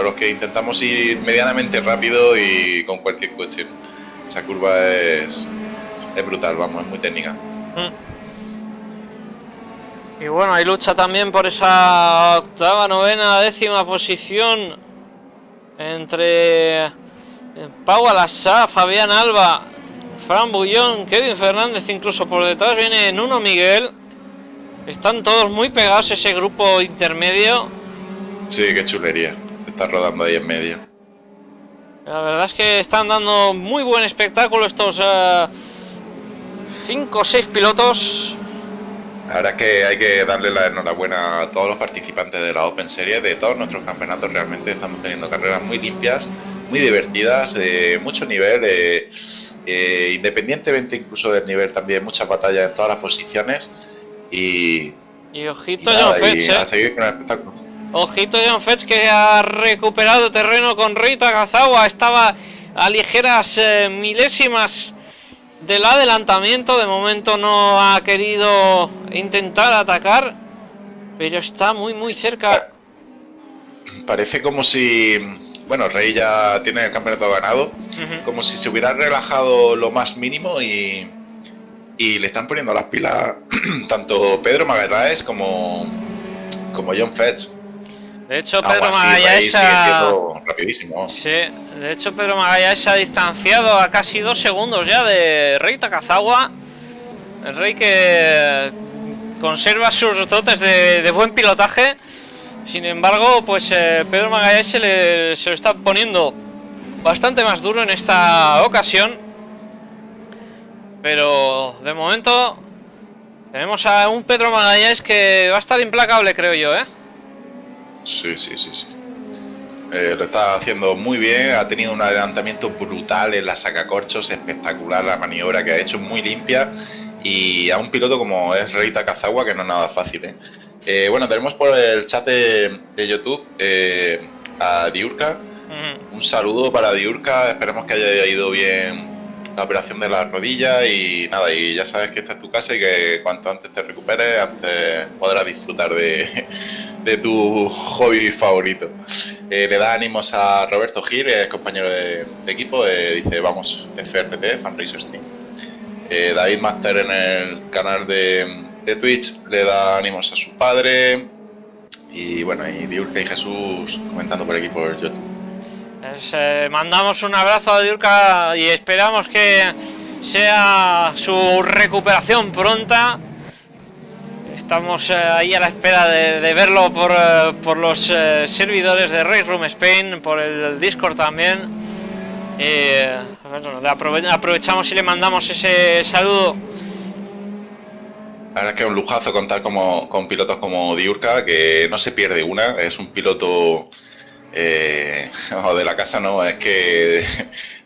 los que intentamos ir medianamente rápido y con cualquier coche. Esa curva es brutal, vamos, es muy técnica. Y bueno, hay lucha también por esa octava, novena, décima posición entre Pau Lasá, Fabián Alba, Fran Bouillon, Kevin Fernández, incluso por detrás viene Nuno Miguel. Están todos muy pegados ese grupo intermedio. Sí, qué chulería. Está rodando ahí en medio. La verdad es que están dando muy buen espectáculo estos 5 o 6 pilotos. La verdad es que hay que darle la enhorabuena a todos los participantes de la Open Series, de todos nuestros campeonatos. Realmente estamos teniendo carreras muy limpias, muy divertidas, de mucho nivel, independientemente incluso del nivel también, muchas batallas en todas las posiciones. Y ojito John Fetch, a seguir con el espectáculo. Ojito John Fetch, que ha recuperado terreno con Rei Takazawa. Estaba a ligeras milésimas del adelantamiento. De momento no ha querido intentar atacar, pero está muy cerca. Parece como si, bueno, Rey ya tiene el campeonato ganado, como si se hubiera relajado lo más mínimo y le están poniendo las pilas tanto Pedro Magallanes como John Fetch. De hecho, Pedro Magallanes rapidísimo. Sí, de hecho Pedro Magallanes se ha distanciado a casi 2 segundos ya de Rei Takazawa. El Rey que conserva sus dotes de buen pilotaje. Sin embargo, pues Pedro Magallanes se lo está poniendo bastante más duro en esta ocasión. Pero de momento tenemos a un Pedro Magallanes que va a estar implacable, creo yo, ¿eh? Sí. Lo está haciendo muy bien, ha tenido un adelantamiento brutal en la sacacorchos, espectacular la maniobra que ha hecho, muy limpia, y a un piloto como es Rei Takazawa, que no es nada fácil, ¿eh? Bueno, tenemos por el chat de YouTube a Diurka. Un saludo para Diurka, esperemos que haya ido bien la operación de la rodilla y nada, y ya sabes que esta es tu casa y que cuanto antes te recuperes, antes podrás disfrutar de tu hobby favorito. Le da ánimos a Roberto Gil, es compañero de equipo, dice vamos, FRT, Fan Racers Team. David Master en el canal de Twitch le da ánimos a su padre, y bueno, y Diurka y Jesús comentando por aquí por YouTube. Mandamos un abrazo a Diurka y esperamos que sea su recuperación pronta. Estamos ahí a la espera de verlo por los servidores de Race Room Spain, por el Discord también. Bueno, aprovechamos y le mandamos ese saludo. La verdad es que es un lujazo contar con pilotos como Diurca, que no se pierde una, es un piloto de la casa, no, es que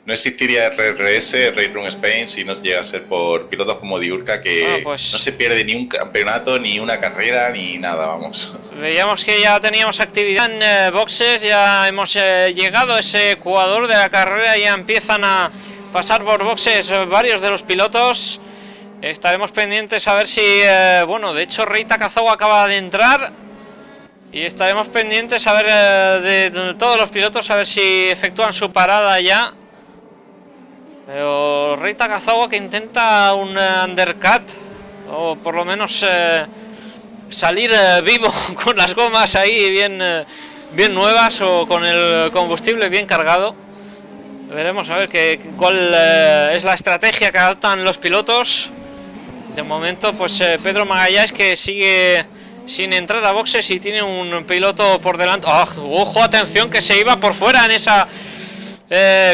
no existiría RRS, Race Room Spain, si no llega a ser por pilotos como Diurca, que pues, no se pierde ni un campeonato, ni una carrera, ni nada, vamos. Veíamos que ya teníamos actividad en boxes, ya hemos llegado a ese ecuador de la carrera, ya empiezan a pasar por boxes varios de los pilotos. Estaremos pendientes a ver si, bueno, de hecho Rei Takazawa acaba de entrar y estaremos pendientes a ver de todos los pilotos, a ver si efectúan su parada ya. Pero Rei Takazawa que intenta un undercut o por lo menos salir vivo con las gomas ahí bien nuevas o con el combustible bien cargado. Veremos a ver cuál es la estrategia que adoptan los pilotos. De momento pues Pedro Magalhães, que sigue sin entrar a boxes y tiene un piloto por delante. Ojo, atención, que se iba por fuera en esa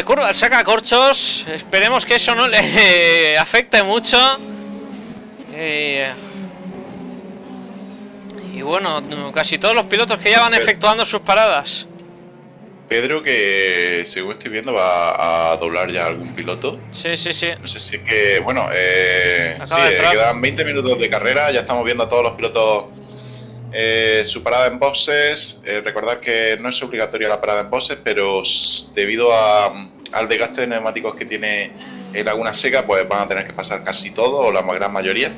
curva, saca corchos. Esperemos que eso no le afecte mucho. Y bueno, casi todos los pilotos que ya van efectuando sus paradas. Pedro, que según estoy viendo va a doblar ya algún piloto. Sí. No sé si es que, bueno, quedan 20 minutos de carrera, ya estamos viendo a todos los pilotos su parada en boxes. Recordad que no es obligatoria la parada en boxes, pero debido al desgaste de neumáticos que tiene Laguna Seca, pues van a tener que pasar casi todo o la gran mayoría.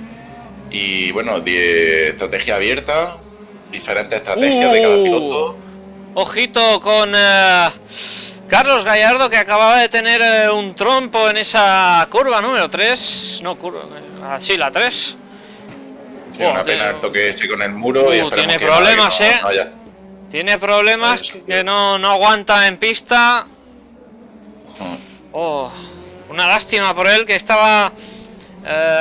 Y bueno, estrategia abierta, diferentes estrategias de cada piloto. Ojito con Carlos Gallardo, que acababa de tener un trompo en esa curva número 3. No, sí, la 3. Sí, una pena el toque ese con el muro. Y tiene problemas, tiene problemas que no aguanta en pista. Una lástima por él, que estaba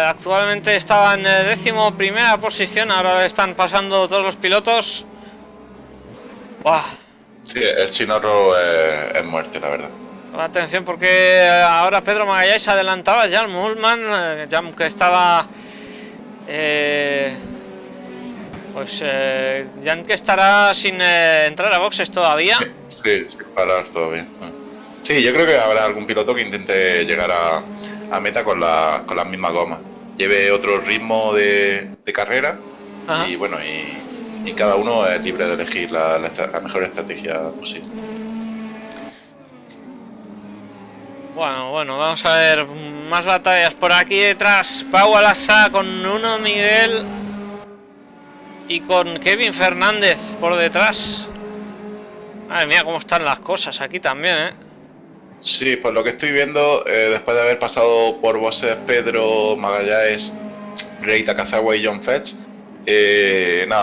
actualmente estaba en 11ª posición. Ahora están pasando todos los pilotos. Sí, el Chinorro es muerte, la verdad. Atención, porque ahora Pedro Magalhães adelantaba a Jan Mulman, que estaba Jan, que estará sin entrar a boxes todavía. Sí, sin parar todavía. Sí, yo creo que habrá algún piloto que intente llegar a meta con la misma goma, lleve otro ritmo de carrera. Ajá. Y bueno, y cada uno es libre de elegir la mejor estrategia posible. Bueno, vamos a ver más batallas por aquí detrás. Pau Alasa con Nuno Miguel y con Kevin Fernández por detrás. Madre mía, cómo están las cosas aquí también, Sí, por lo que estoy viendo, después de haber pasado por boxes Pedro Magalhães, Rei Takazawa y John Fetch,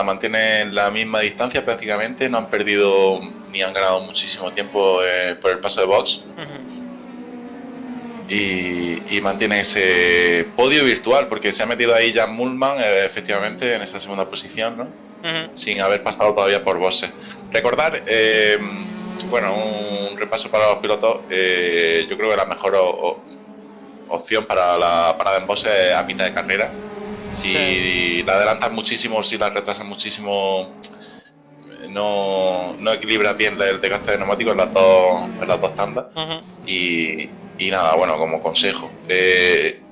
mantienen la misma distancia prácticamente, no han perdido ni han ganado muchísimo tiempo por el paso de box. Y mantienen ese podio virtual, porque se ha metido ahí Jan Mulman, efectivamente, en esa segunda posición, ¿no? Sin haber pasado todavía por boxes. Recordar, un repaso para los pilotos. Yo creo que la mejor opción para la parada en boxes es a mitad de carrera. Si la adelantas muchísimo, si la retrasas muchísimo, no equilibras bien el desgaste de neumáticos en las dos tandas. Y nada, bueno, como consejo,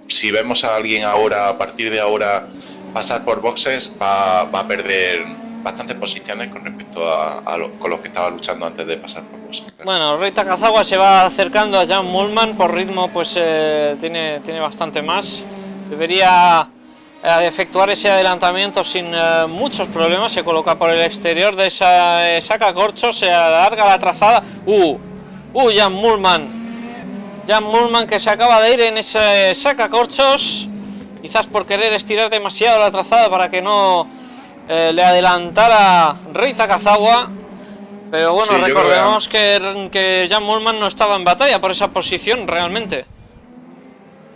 si vemos a alguien ahora, a partir de ahora, pasar por boxes, va a perder bastantes posiciones con respecto con los que estaba luchando antes de pasar por boxes. Bueno, Rei Takazawa se va acercando a Jan Mulman, por ritmo pues tiene bastante más. Debería efectuar ese adelantamiento sin muchos problemas. Se coloca por el exterior de esa saca corcho, se alarga la trazada. Jan Mulman que se acaba de ir en ese saca corchos, quizás por querer estirar demasiado la trazada para que no le adelantara Rei Takazawa. Pero bueno, sí, recordemos que Jan Mulman no estaba en batalla por esa posición realmente.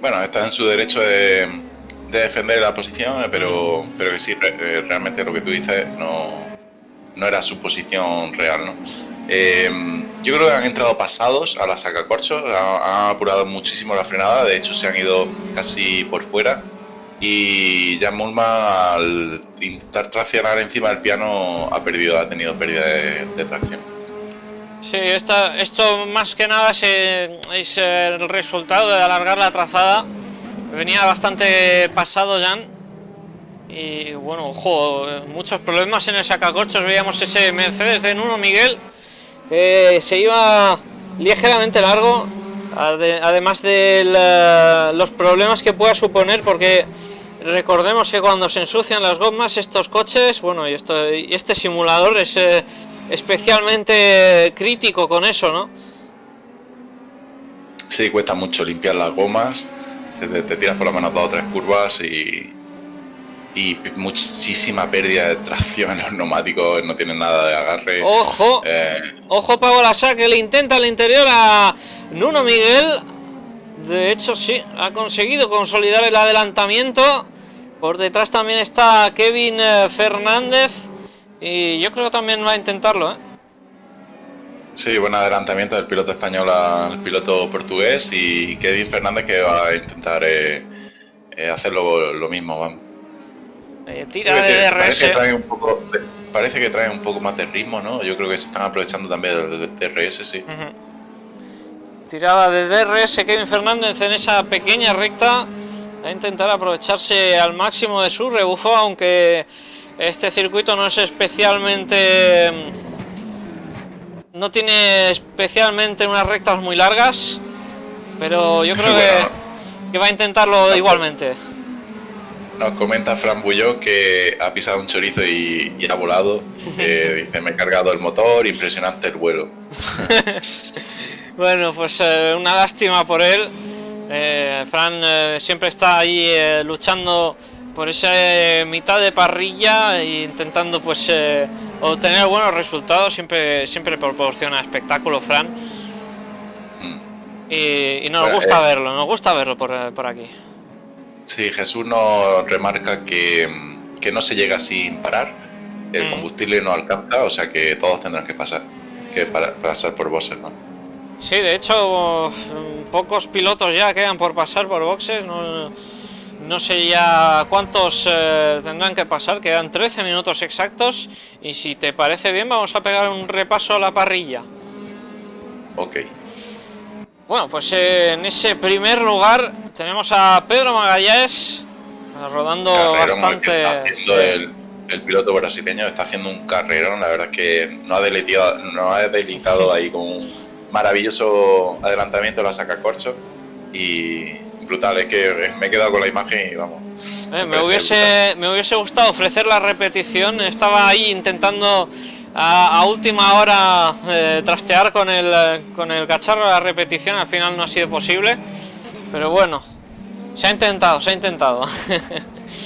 Bueno, está en su derecho de defender la posición, pero que sí, realmente lo que tú dices no era su posición real, ¿no? yo creo que han entrado pasados a la sacacorchos, han apurado muchísimo la frenada, de hecho se han ido casi por fuera. Y Jan Ullman, al intentar traccionar encima del piano, ha tenido pérdida de tracción. Sí, esto más que nada es el resultado de alargar la trazada. Venía bastante pasado Jan. Y bueno, ojo, muchos problemas en el sacacorchos. Veíamos ese Mercedes de Nuno Miguel que se iba ligeramente largo, además de los problemas que pueda suponer, porque recordemos que cuando se ensucian las gomas estos coches, bueno, y este simulador es especialmente crítico con eso, ¿no? Sí, cuesta mucho limpiar las gomas, te tiras por lo menos 2 o 3 curvas y muchísima pérdida de tracción en los neumáticos, no tienen nada de agarre. ¡Ojo! Ojo, Pau Lasá, que le intenta al interior a Nuno Miguel. De hecho, sí, ha conseguido consolidar el adelantamiento. Por detrás también está Kevin Fernández. Y yo creo que también va a intentarlo, ¿eh? Sí, buen adelantamiento del piloto español al piloto portugués. Y Kevin Fernández, que va a intentar hacer lo mismo, vamos. Tira de DRS. Parece que trae un poco más de ritmo, ¿no? Yo creo que se están aprovechando también del DRS, sí. Tirada de DRS Kevin Fernández en esa pequeña recta. A intentar aprovecharse al máximo de su rebufo, aunque este circuito no es especialmente... no tiene especialmente unas rectas muy largas, pero yo creo que va a intentarlo igualmente. Nos comenta Fran Bulló que ha pisado un chorizo y ha volado. Dice, me he cargado el motor, impresionante el vuelo. Bueno, pues una lástima por él. Fran siempre está ahí luchando por esa mitad de parrilla e intentando pues obtener buenos resultados. Siempre proporciona espectáculo, Fran. Y nos gusta verlo por aquí. Sí, Jesús nos remarca que no se llega sin parar, el combustible no alcanza, o sea que todos tendrán que pasar por boxes, ¿no? Sí, de hecho, pocos pilotos ya quedan por pasar por boxes, no sé ya cuántos tendrán que pasar, quedan 13 minutos exactos, y si te parece bien vamos a pegar un repaso a la parrilla. Ok. Bueno, pues en ese primer lugar tenemos a Pedro Magalhães rodando bastante. El piloto brasileño está haciendo un carrerón, la verdad es que no ha deleitado ahí con un maravilloso adelantamiento de la sacacorchos y brutal, es que me he quedado con la imagen y vamos. Me hubiese gustado ofrecer la repetición, estaba ahí intentando a última hora trastear con el cacharro de la repetición, al final no ha sido posible, pero bueno, se ha intentado.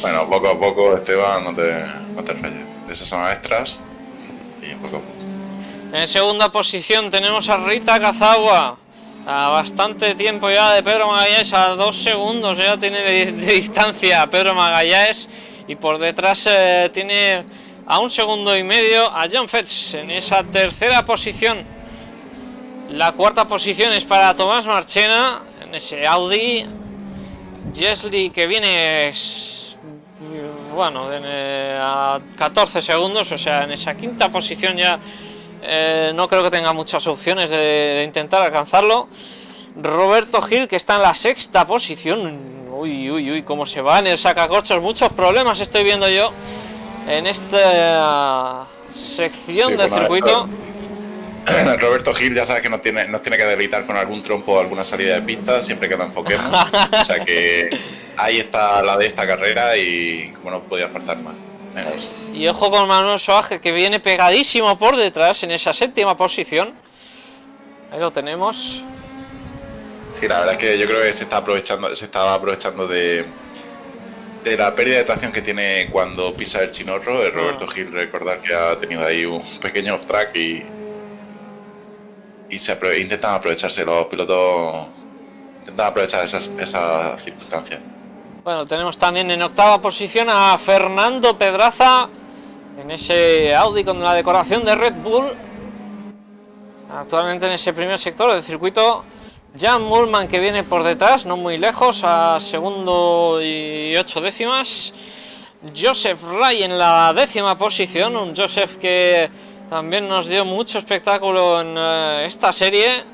Bueno, poco a poco, Esteban, no te rayes, esas son extras y poco a poco. En segunda posición tenemos a Rita Kazawa, a bastante tiempo ya de Pedro Magalhães, a 2 segundos ya tiene de distancia a Pedro Magalhães, y por detrás tiene a 1,5 segundos a John Fetch en esa tercera posición. La cuarta posición es para Tomás Marchena en ese Audi. Jesli, que viene bueno a 14 segundos, o sea, en esa quinta posición ya no creo que tenga muchas opciones de intentar alcanzarlo. Roberto Gil, que está en la sexta posición. Uy, cómo se va en el sacacorchos, muchos problemas estoy viendo yo en esta sección del circuito. Roberto Gil ya sabes que nos tiene que deleitar con algún trompo o alguna salida de pista siempre que lo enfoquemos. O sea que ahí está la de esta carrera y como no podía faltar más. Menos. Y ojo con Manuel Soaje, que viene pegadísimo por detrás en esa séptima posición. Ahí lo tenemos. Sí, la verdad es que yo creo que se estaba aprovechando de la pérdida de tracción que tiene cuando pisa el chinorro. Roberto Gil, recordar que ha tenido ahí un pequeño off track y intentan aprovecharse los pilotos, intentan aprovechar esas circunstancias. Bueno, tenemos también en octava posición a Fernando Pedraza en ese Audi con la decoración de Red Bull. actualmente en ese primer sector del circuito. Jan Mullman, que viene por detrás, no muy lejos, a segundo y 8 décimas. Joseph Ray en la 10ª posición, un Joseph que también nos dio mucho espectáculo en esta serie.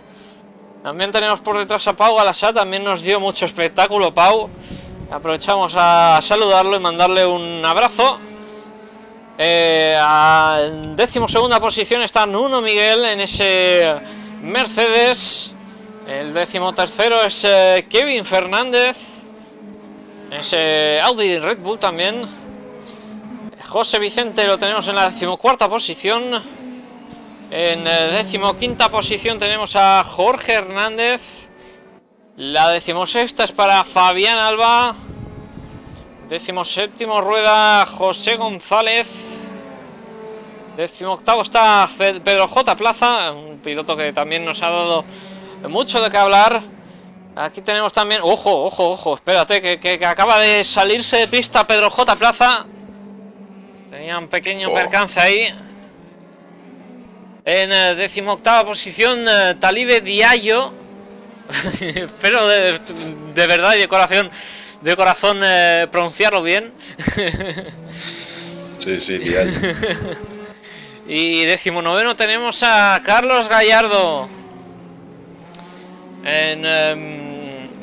También tenemos por detrás a Pau Galasá, también nos dio mucho espectáculo Pau. Aprovechamos a saludarlo y mandarle un abrazo. En 12ª posición está Nuno Miguel en ese Mercedes. El 13º es Kevin Fernández. Ese Audi Red Bull también. José Vicente lo tenemos en la 14ª posición. En 15ª posición tenemos a Jorge Hernández. La 16ª es para Fabián Alba. 17º rueda José González. 18º está Pedro J. Plaza, un piloto que también nos ha dado mucho de qué hablar. Aquí tenemos también, ojo, espérate, que acaba de salirse de pista Pedro J. Plaza. Tenía un pequeño percance ahí. En 18ª posición Talibe Diallo. Espero de verdad y de corazón pronunciarlo bien. Sí, Diallo. Y 19º tenemos a Carlos Gallardo.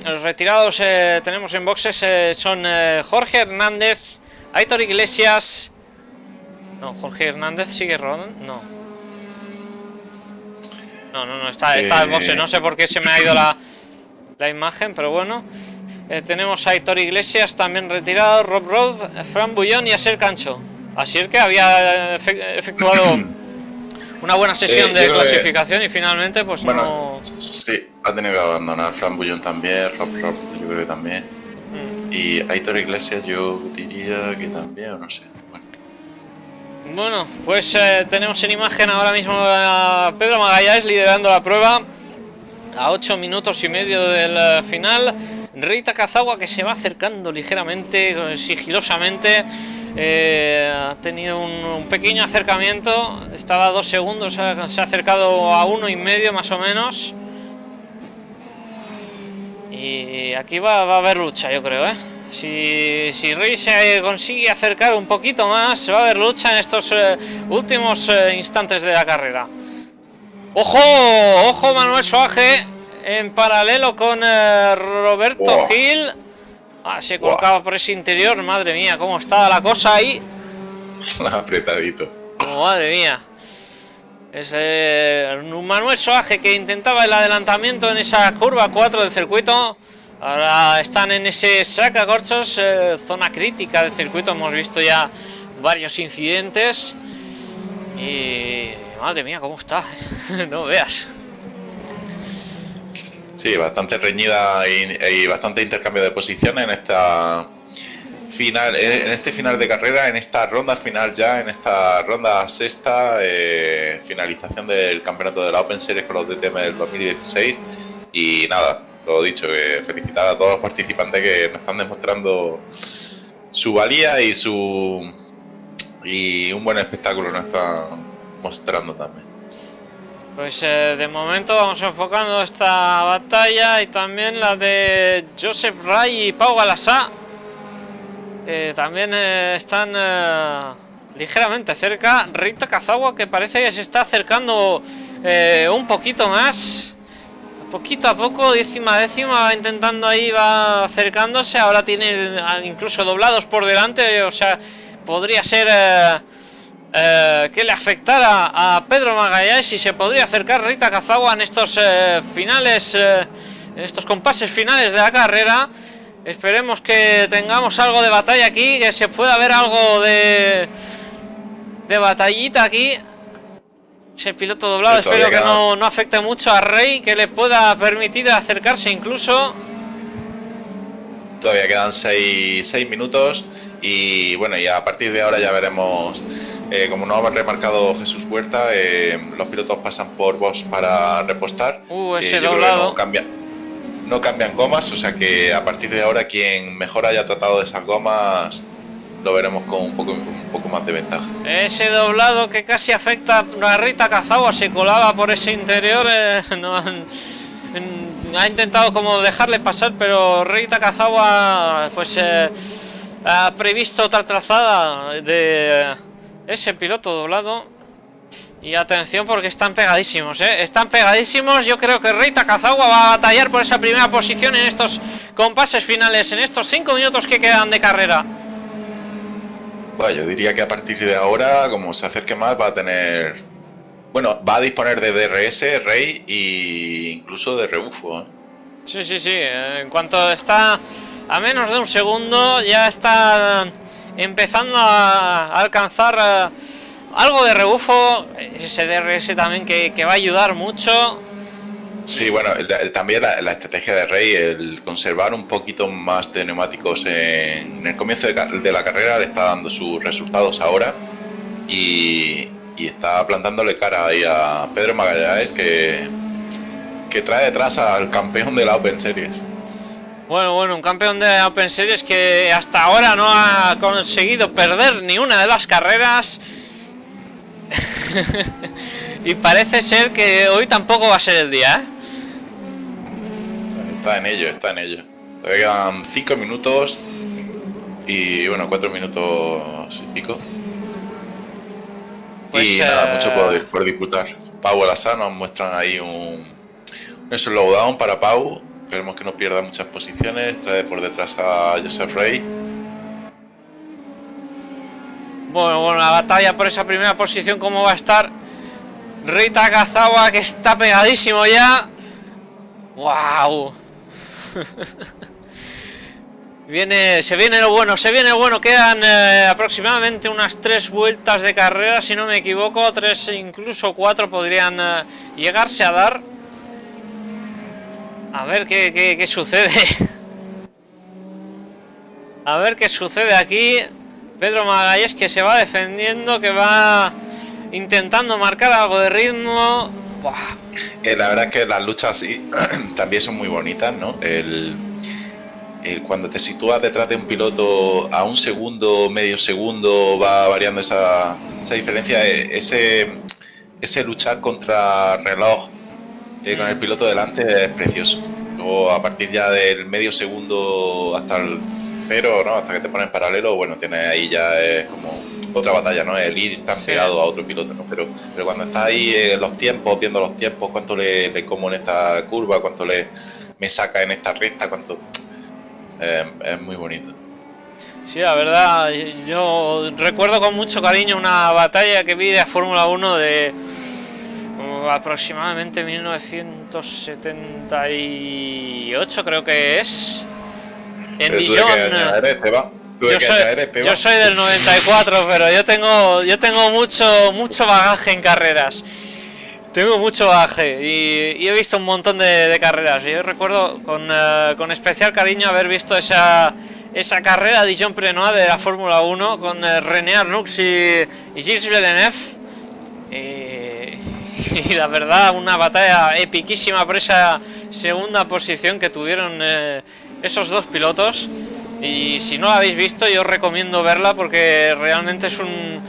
Los retirados tenemos en boxes son Jorge Hernández, Aitor Iglesias. No, Jorge Hernández sigue rodando. No, está en boxes. No sé por qué se me ha ido la imagen, pero bueno. Tenemos a Aitor Iglesias también retirado, Rob, Fran Bullón y Asier Cancho. Asier, que había efectuado una buena sesión de clasificación y finalmente pues bueno, no... Sí, ha tenido que abandonar. Fran Bullón también, Rob, yo creo que también. Y Aitor Iglesias yo diría que también, o no sé. Bueno, pues tenemos en imagen ahora mismo a Pedro Magallanes liderando la prueba a 8 minutos y medio del final. Rita Kazawa, que se va acercando ligeramente, sigilosamente. Ha tenido un pequeño acercamiento, estaba a 2 segundos, se ha acercado a 1,5 más o menos. Y aquí va a haber lucha, yo creo, Si Rey se consigue acercar un poquito más, va a haber lucha en estos últimos instantes de la carrera. ¡Ojo, Manuel Soaje! En paralelo con Roberto Gil. Se colocaba por ese interior. Madre mía, cómo estaba la cosa ahí. Apretadito. Madre mía. Es un Manuel Soaje que intentaba el adelantamiento en esa curva 4 del circuito. Ahora están en ese sacacorchos, zona crítica del circuito. Hemos visto ya varios incidentes. Y madre mía, cómo está. No veas. Sí, bastante reñida y bastante intercambio de posiciones en esta final, en este final de carrera, en esta ronda final ya, en esta ronda sexta, finalización del campeonato de la Open Series con los DTM del 2016. Y nada, lo dicho, que felicitar a todos los participantes que nos están demostrando su valía y un buen espectáculo nos están mostrando también. Pues de momento vamos enfocando esta batalla y también la de Joseph Ray y Pau Galasá. También están ligeramente cerca. Rita Kazawa, que parece que se está acercando un poquito más. Poquito a poco, décima, va intentando ahí, va acercándose. Ahora tiene incluso doblados por delante, o sea, podría ser... que le afectara a Pedro Magallanes y se podría acercar Rita Kazawa en estos finales, en estos compases finales de la carrera. Esperemos que tengamos algo de batalla aquí, que se pueda ver algo de batallita aquí. Ese piloto doblado, espero que no afecte mucho a Rey, que le pueda permitir acercarse incluso. Todavía quedan 6 minutos y bueno, y a partir de ahora ya veremos. Como no ha remarcado Jesús Huerta, los pilotos pasan por box para repostar. Ese doblado. No cambian gomas, o sea que a partir de ahora quien mejor haya tratado de esas gomas lo veremos con un poco más de ventaja. Ese doblado que casi afecta a Rita Kazawa, se colaba por ese interior, ha intentado como dejarle pasar, pero Rita Kazawa pues ha previsto otra trazada de ese piloto doblado. Y atención porque están pegadísimos, están pegadísimos. Yo creo que Rita Kazawa va a batallar por esa primera posición en estos compases finales, en estos 5 minutos que quedan de carrera. Bueno, yo diría que a partir de ahora, como se acerque más, va a tener... Bueno, va a disponer de DRS, Rey e incluso de rebufo. Sí. En cuanto está a menos de un segundo, ya está empezando a alcanzar algo de rebufo. Ese DRS también que va a ayudar mucho. Sí, bueno, también la estrategia de Rey, el conservar un poquito más de neumáticos en el comienzo de la carrera, le está dando sus resultados ahora y está plantándole cara ahí a Pedro Magallanes, que trae detrás al campeón de la Open Series. Bueno, un campeón de la Open Series que hasta ahora no ha conseguido perder ni una de las carreras. Y parece ser que hoy tampoco va a ser el día, Está en ello. Todavía quedan 5 minutos y bueno, 4 minutos y pico. Pues, y nada, mucho por disputar. Pau Alasá nos muestran ahí un slowdown para Pau. Esperemos que no pierda muchas posiciones. Trae por detrás a Joseph Rey. Bueno, la batalla por esa primera posición, ¿cómo va a estar? Rita Kazawa, que está pegadísimo ya. ¡Wow! Se viene lo bueno. Quedan aproximadamente unas 3 vueltas de carrera, si no me equivoco. 3, incluso 4 podrían llegarse a dar. A ver qué sucede. A ver qué sucede aquí. Pedro Magallanes, que se va defendiendo, que va intentando marcar algo de ritmo. La verdad es que las luchas sí, también son muy bonitas, ¿no? Cuando te sitúas detrás de un piloto a un segundo, medio segundo, va variando esa diferencia. Ese luchar contra reloj con el piloto delante es precioso. Luego, a partir ya del medio segundo hasta el 0, ¿no? Hasta que te ponen paralelo, bueno, tienes ahí ya es como otra batalla, ¿no? El ir tan pegado a otro piloto, ¿no? Pero cuando estás ahí en los tiempos, viendo los tiempos, cuánto le como en esta curva, cuánto me saca en esta recta, cuánto... es muy bonito. Sí, la verdad, yo recuerdo con mucho cariño una batalla que vi de Fórmula 1 de aproximadamente 1978, creo que es. En Dijon. Yo soy del 94, pero yo tengo mucho bagaje en carreras. Tengo mucho bagaje y he visto un montón de carreras. Yo recuerdo con especial cariño haber visto esa carrera Dijon-Prenois de la Fórmula 1 con René Arnoux y Gilles Villeneuve. Y la verdad, una batalla epiquísima por esa segunda posición que tuvieron esos dos pilotos. Y si no la habéis visto, yo os recomiendo verla porque realmente es un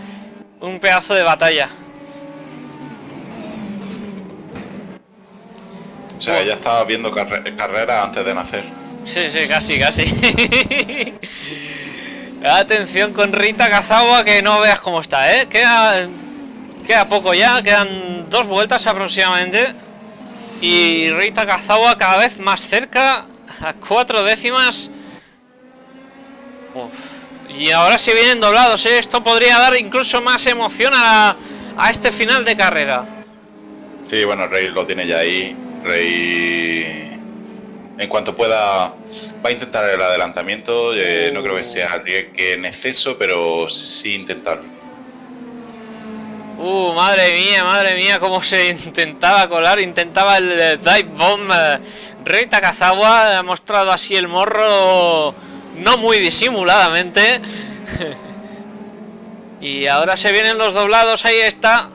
pedazo de batalla. O sea, ella estaba viendo carreras antes de nacer. Sí, casi. Atención con Rita Kazawa, que no veas cómo está, ¿eh? Queda poco ya, quedan 2 vueltas aproximadamente. Y Rita Kazawa cada vez más cerca, a 4 décimas. Y ahora se vienen doblados, ¿eh? Esto podría dar incluso más emoción a este final de carrera. Sí, bueno, Rey lo tiene ya ahí. Rey, en cuanto pueda, va a intentar el adelantamiento. No creo que sea arriesgue en exceso, pero sí intentarlo. Madre mía, cómo se intentaba colar, intentaba el dive bomb. Rita Kazawa ha mostrado así el morro, no muy disimuladamente. Y ahora se vienen los doblados, ahí está.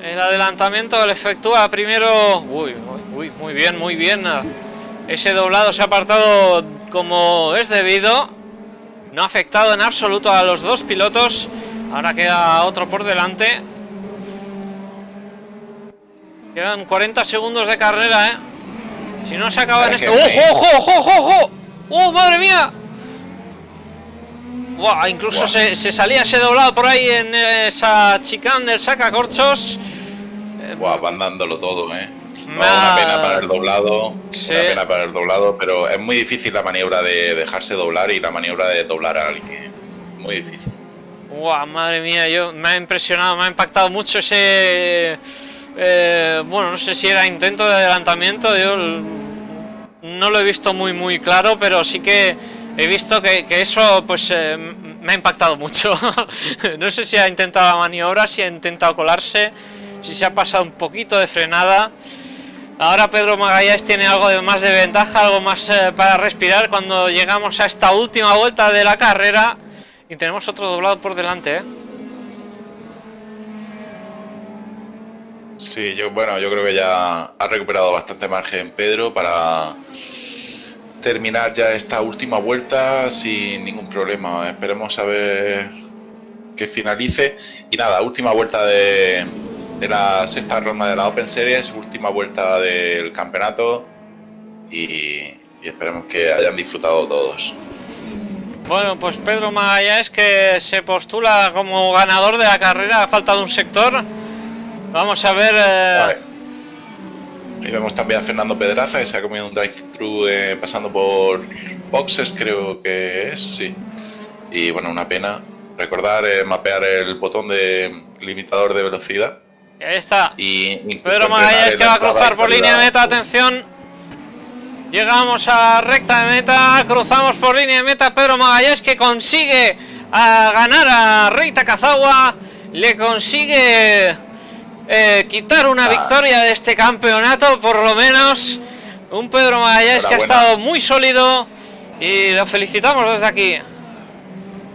El adelantamiento lo efectúa primero. Muy bien. Ese doblado se ha apartado como es debido. no ha afectado en absoluto a los dos pilotos. Ahora queda otro por delante. Quedan 40 segundos de carrera, ¿eh? Si no se acaba en este... ¡Ojo, ojo, ojo, ojo, ojo! ¡Oh, madre mía! Buah, incluso se salía ese doblado por ahí en esa chicane del sacacorchos. Buah, van dándolo todo, ¿eh? No, una pena para el doblado, sí. Una pena para el doblado, pero es muy difícil la maniobra de dejarse doblar y la maniobra de doblar a alguien. Muy difícil. Buah, madre mía, me ha impresionado, me ha impactado mucho ese... bueno, no sé si era intento de adelantamiento, yo no lo he visto muy claro, pero sí que he visto que eso pues me ha impactado mucho. No sé si ha intentado la maniobra, si ha intentado colarse, si se ha pasado un poquito de frenada. Ahora Pedro Magalhães tiene algo más de ventaja, algo más para respirar cuando llegamos a esta última vuelta de la carrera. Y tenemos otro doblado por delante, ¿eh? Sí, yo creo que ya ha recuperado bastante margen Pedro para terminar ya esta última vuelta sin ningún problema. Esperemos a ver que finalice. Y nada, última vuelta de la sexta ronda de la Open Series, última vuelta del campeonato y esperemos que hayan disfrutado todos. Bueno, pues Pedro Magalhães, que se postula como ganador de la carrera a falta de un sector. Vamos a ver... Vale. Y vemos también a Fernando Pedraza, que se ha comido un drive-thru pasando por boxes, creo que es, sí. Y bueno, una pena. Recordar mapear el botón de limitador de velocidad. Y ahí está. Y Pedro Magalhães, que va a cruzar por línea de meta, atención. Llegamos a recta de meta, cruzamos por línea de meta. Pedro Magalhães, que consigue ganar a Rei Takazawa, le consigue quitar una victoria de este campeonato, por lo menos. Un Pedro Magalhães que ha estado muy sólido y lo felicitamos desde aquí.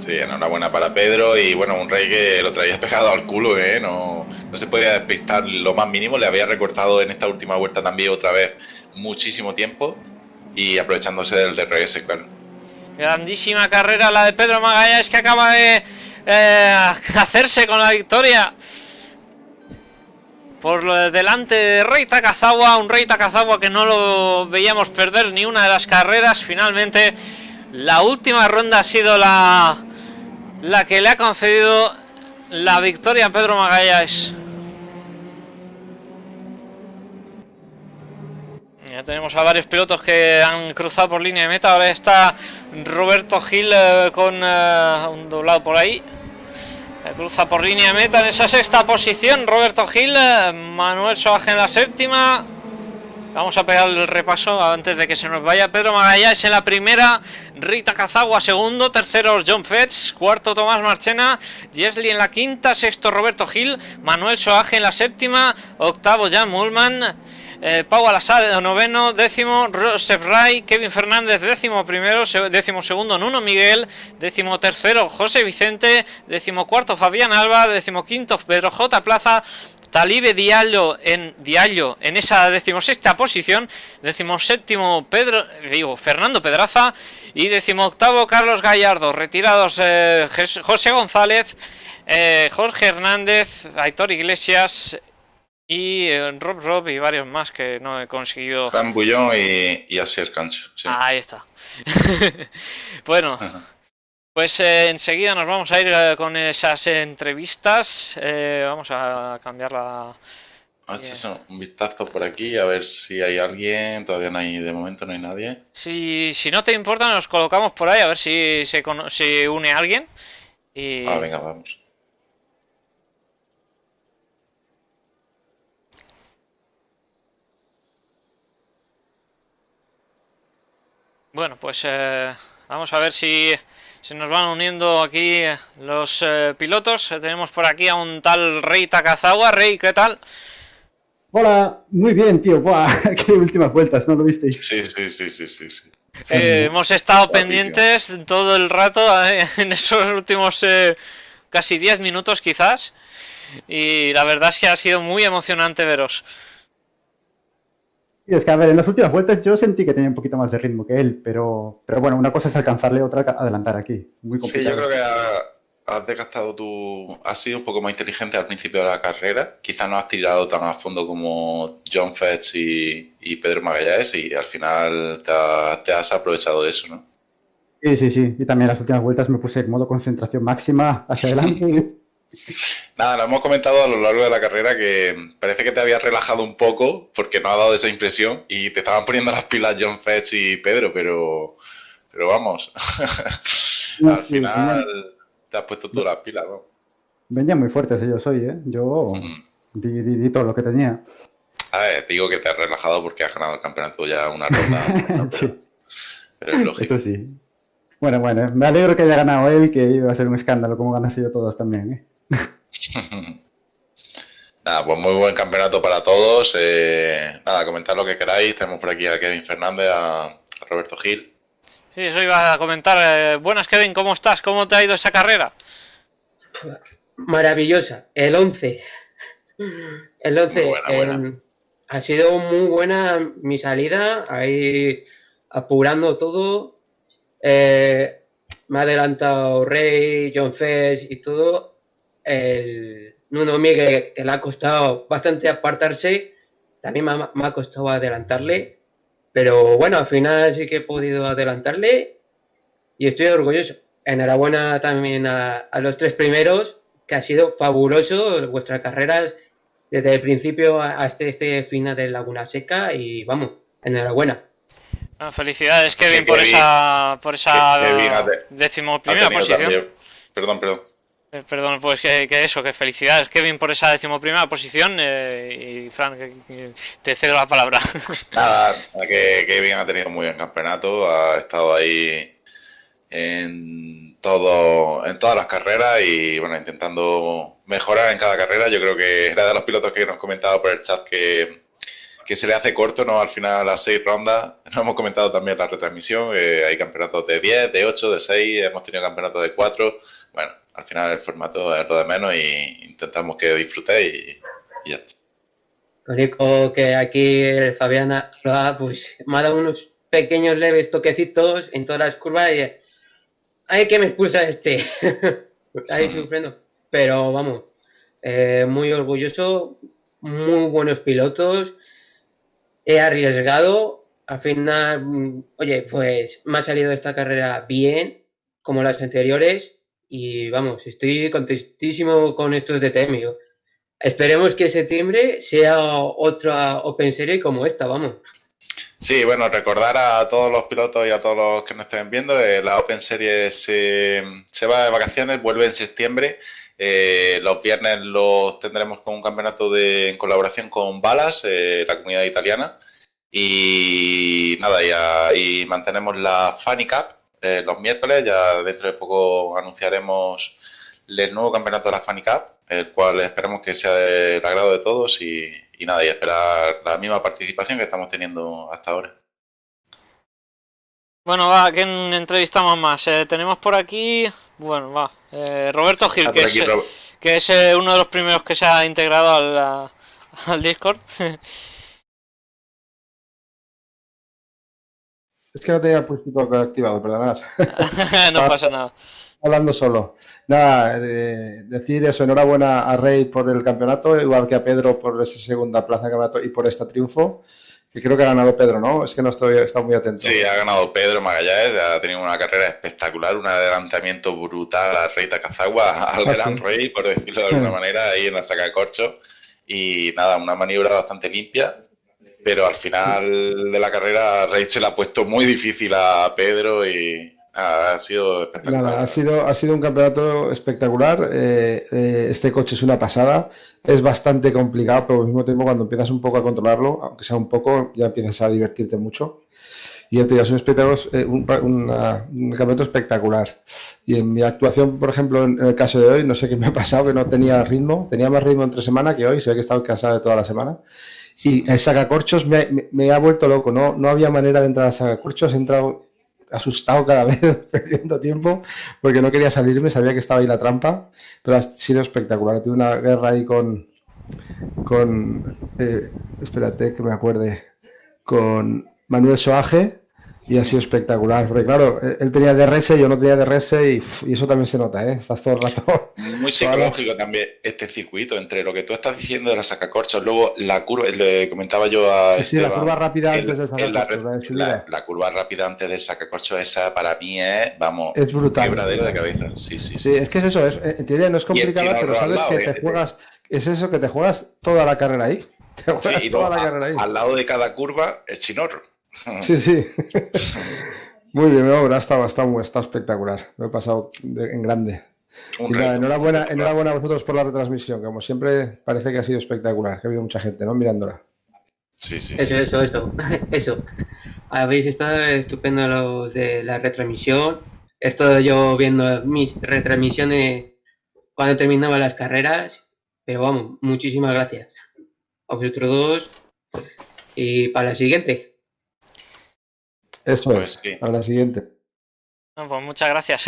Sí, enhorabuena para Pedro. Y bueno, un Rey que lo traía pegado al culo, no se podía despistar lo más mínimo. Le había recortado en esta última vuelta también otra vez muchísimo tiempo y aprovechándose del DRS, claro. Grandísima carrera la de Pedro Magalhães, que acaba de hacerse con la victoria por delante de Rei Takazawa. Un Rei Takazawa que no lo veíamos perder ni una de las carreras. Finalmente la última ronda ha sido la que le ha concedido la victoria a Pedro Magalhães. Ya tenemos a varios pilotos que han cruzado por línea de meta. Ahora está Roberto Gil con un doblado por ahí. Cruza por línea de meta en esa sexta posición Roberto Gil. Manuel Soaje en la séptima. Vamos a pegar el repaso antes de que se nos vaya. Pedro Magalhães en la primera, Rei Takazawa segundo, tercero John Fetch, cuarto Tomás Marchena, Jesli en la quinta, sexto Roberto Gil, Manuel Soaje en la séptima, octavo Jan Mullman, Pau Alasar noveno, décimo Josef Rai, Kevin Fernández décimo primero, décimo segundo Nuno Miguel, décimo tercero José Vicente, décimo cuarto Fabián Alba, décimo quinto Pedro J. Plaza, Talibe Diallo en esa decimosexta posición, decimoséptimo Fernando Pedraza y decimoctavo Carlos Gallardo. Retirados José González, Jorge Hernández, Aitor Iglesias y Rob y varios más que no he conseguido. Fran Bullón y Asier Cancho. Sí. Ahí está. Bueno. Pues enseguida nos vamos a ir con esas entrevistas. Vamos a cambiar la... Un vistazo por aquí a ver si hay alguien. Todavía no hay, de momento no hay nadie. Si no te importa, nos colocamos por ahí a ver si se une alguien. Y... venga, vamos. Bueno, pues vamos a ver si se nos van uniendo aquí los pilotos. Tenemos por aquí a un tal Rei Takazawa. Rei, ¿qué tal? Hola, muy bien, tío. Buah, qué últimas vueltas, ¿no lo visteis? Sí. Hemos estado pendientes todo el rato en esos últimos casi 10 minutos quizás. Y la verdad es que ha sido muy emocionante veros. Y es que, a ver, en las últimas vueltas yo sentí que tenía un poquito más de ritmo que él, pero bueno, una cosa es alcanzarle, otra adelantar aquí. Muy Sí, yo complicado. creo que has desgastado has sido un poco más inteligente al principio de la carrera. Quizás no has tirado tan a fondo como John Fetch y Pedro Magallanes y al final te has aprovechado de eso, ¿no? Sí, sí, sí. Y también en las últimas vueltas me puse en modo concentración máxima hacia adelante. Nada, lo hemos comentado a lo largo de la carrera que parece que te habías relajado un poco porque no ha dado esa impresión y te estaban poniendo las pilas John Fetch y Pedro, pero vamos, No, al sí, final te has puesto tú las pilas, ¿no? venían muy fuertes ellos hoy, ¿eh? Yo di todo lo que tenía. A ver, te digo que te has relajado porque has ganado el campeonato ya una ronda, Sí, pero es lógico. eso sí. Bueno, me alegro que haya ganado él, que iba a ser un escándalo como ganas yo todos también, ¿eh? Nada, pues muy buen campeonato para todos. Nada, comentar lo que queráis. Tenemos por aquí a Kevin Fernández, a Roberto Gil. Sí, eso iba a comentar. Buenas, Kevin, ¿cómo estás? ¿Cómo te ha ido esa carrera? Maravillosa, el 11. El 11 Buena. ha sido muy buena mi salida, ahí apurando todo. Me ha adelantado Rey, John Fest y todo. El Nuno Miguel, que le ha costado bastante apartarse, también me ha costado adelantarle. Pero bueno, al final sí que he podido adelantarle y estoy orgulloso. Enhorabuena también a los tres primeros, que ha sido fabuloso vuestras carreras desde el principio hasta este final de Laguna Seca y vamos, enhorabuena. Bueno, felicidades, Kevin, Por por esa Kevin decimoprimera posición. También, perdón. Perdón, pues que felicidades, Kevin, por esa decimoprimera posición. Y Fran, que te cedo la palabra. Nada, que Kevin ha tenido muy buen campeonato, ha estado ahí en todas las carreras y bueno, intentando mejorar en cada carrera. Yo creo que era de los pilotos que nos comentaba por el chat que se le hace corto, ¿no? Al final las 6 rondas. Nos hemos comentado también la retransmisión, hay campeonatos de 10, de 8, de 6, hemos tenido campeonatos de 4. Bueno, al final el formato es lo de menos y intentamos que disfrutéis y ya está. Lo único que aquí el Fabián pues, me ha dado unos pequeños leves toquecitos en todas las curvas y ¡ay, que me expulsa este! Ahí sufriendo. Pero vamos, muy orgulloso, muy buenos pilotos. He arriesgado. Al final, oye, pues me ha salido esta carrera bien, como las anteriores. Y vamos, estoy contentísimo con estos DTM. Esperemos que septiembre sea otra Open Series como esta, vamos. Sí, bueno, recordar a todos los pilotos y a todos los que nos estén viendo, la Open Series se va de vacaciones, vuelve en septiembre. Los viernes los tendremos con un campeonato en colaboración con Balas, la comunidad italiana. Y nada, y mantenemos la Funny Cup los miércoles. Ya dentro de poco anunciaremos el nuevo campeonato de la Funny Cup, el cual esperemos que sea del agrado de todos y nada, y esperar la misma participación que estamos teniendo hasta ahora. Bueno, va, ¿quién entrevistamos más? Tenemos por aquí, bueno, va, Roberto Gil, que es uno de los primeros que se ha integrado al Discord. Es que no tenía el pulsito activado, perdonad. No pasa nada. Hablando solo. Nada, decir eso, enhorabuena a Rey por el campeonato, igual que a Pedro por esa segunda plaza de campeonato y por este triunfo, que creo que ha ganado Pedro, ¿no? Es que no estoy muy atento. Sí, ha ganado Pedro Magallanes, ha tenido una carrera espectacular, un adelantamiento brutal a Rey Takazagua, al gran Rey, por decirlo de alguna manera, ahí en la sacacorcho. Y nada, una maniobra bastante limpia, pero al final de la carrera Rey se le ha puesto muy difícil a Pedro y ha sido espectacular. Nada, ha sido un campeonato espectacular. Este coche es una pasada. Es bastante complicado, pero al mismo tiempo cuando empiezas un poco a controlarlo, aunque sea un poco, ya empiezas a divertirte mucho. Y ya te digo, es un campeonato espectacular. Y en mi actuación, por ejemplo, en el caso de hoy, no sé qué me ha pasado, que no tenía ritmo. Tenía más ritmo entre semana que hoy. Se ve que he estado cansado de toda la semana. Y el sacacorchos me ha vuelto loco. No había manera de entrar al sacacorchos. He entrado asustado cada vez, perdiendo tiempo, porque no quería salirme, sabía que estaba ahí la trampa, pero ha sido espectacular. Tuve una guerra ahí espérate que me acuerde, con Manuel Soaje y ha sido espectacular. Porque claro, él tenía DRS, yo no tenía DRS y eso también se nota, ¿eh? Estás todo el rato. Muy psicológico también este circuito, entre lo que tú estás diciendo de la sacacorchos, luego la curva, le comentaba yo a Sí, sí, la Esteban, curva rápida antes del sacacorchos, la de subida. la curva rápida antes del sacacorchos, esa para mí es, vamos, Es brutal. quebradero de cabeza. Sí, sí, sí. Es que es eso, en teoría no es complicada, pero sabes que te juegas, es eso, que te juegas toda la carrera ahí. Te juegas sí, y toda la carrera ahí. Al lado de cada curva, el chinorro. Sí, sí. Muy bien, ha estado espectacular. Me he pasado en grande. Y nada, enhorabuena a vosotros por la retransmisión, que como siempre parece que ha sido espectacular, que ha habido mucha gente, ¿no? Mirándola. Sí, sí. Eso. Habéis estado estupendo los de la retransmisión. He estado yo viendo mis retransmisiones cuando terminaba las carreras, pero vamos, muchísimas gracias a vosotros dos y para la siguiente. Eso pues es, sí. Para la siguiente. No, pues muchas gracias.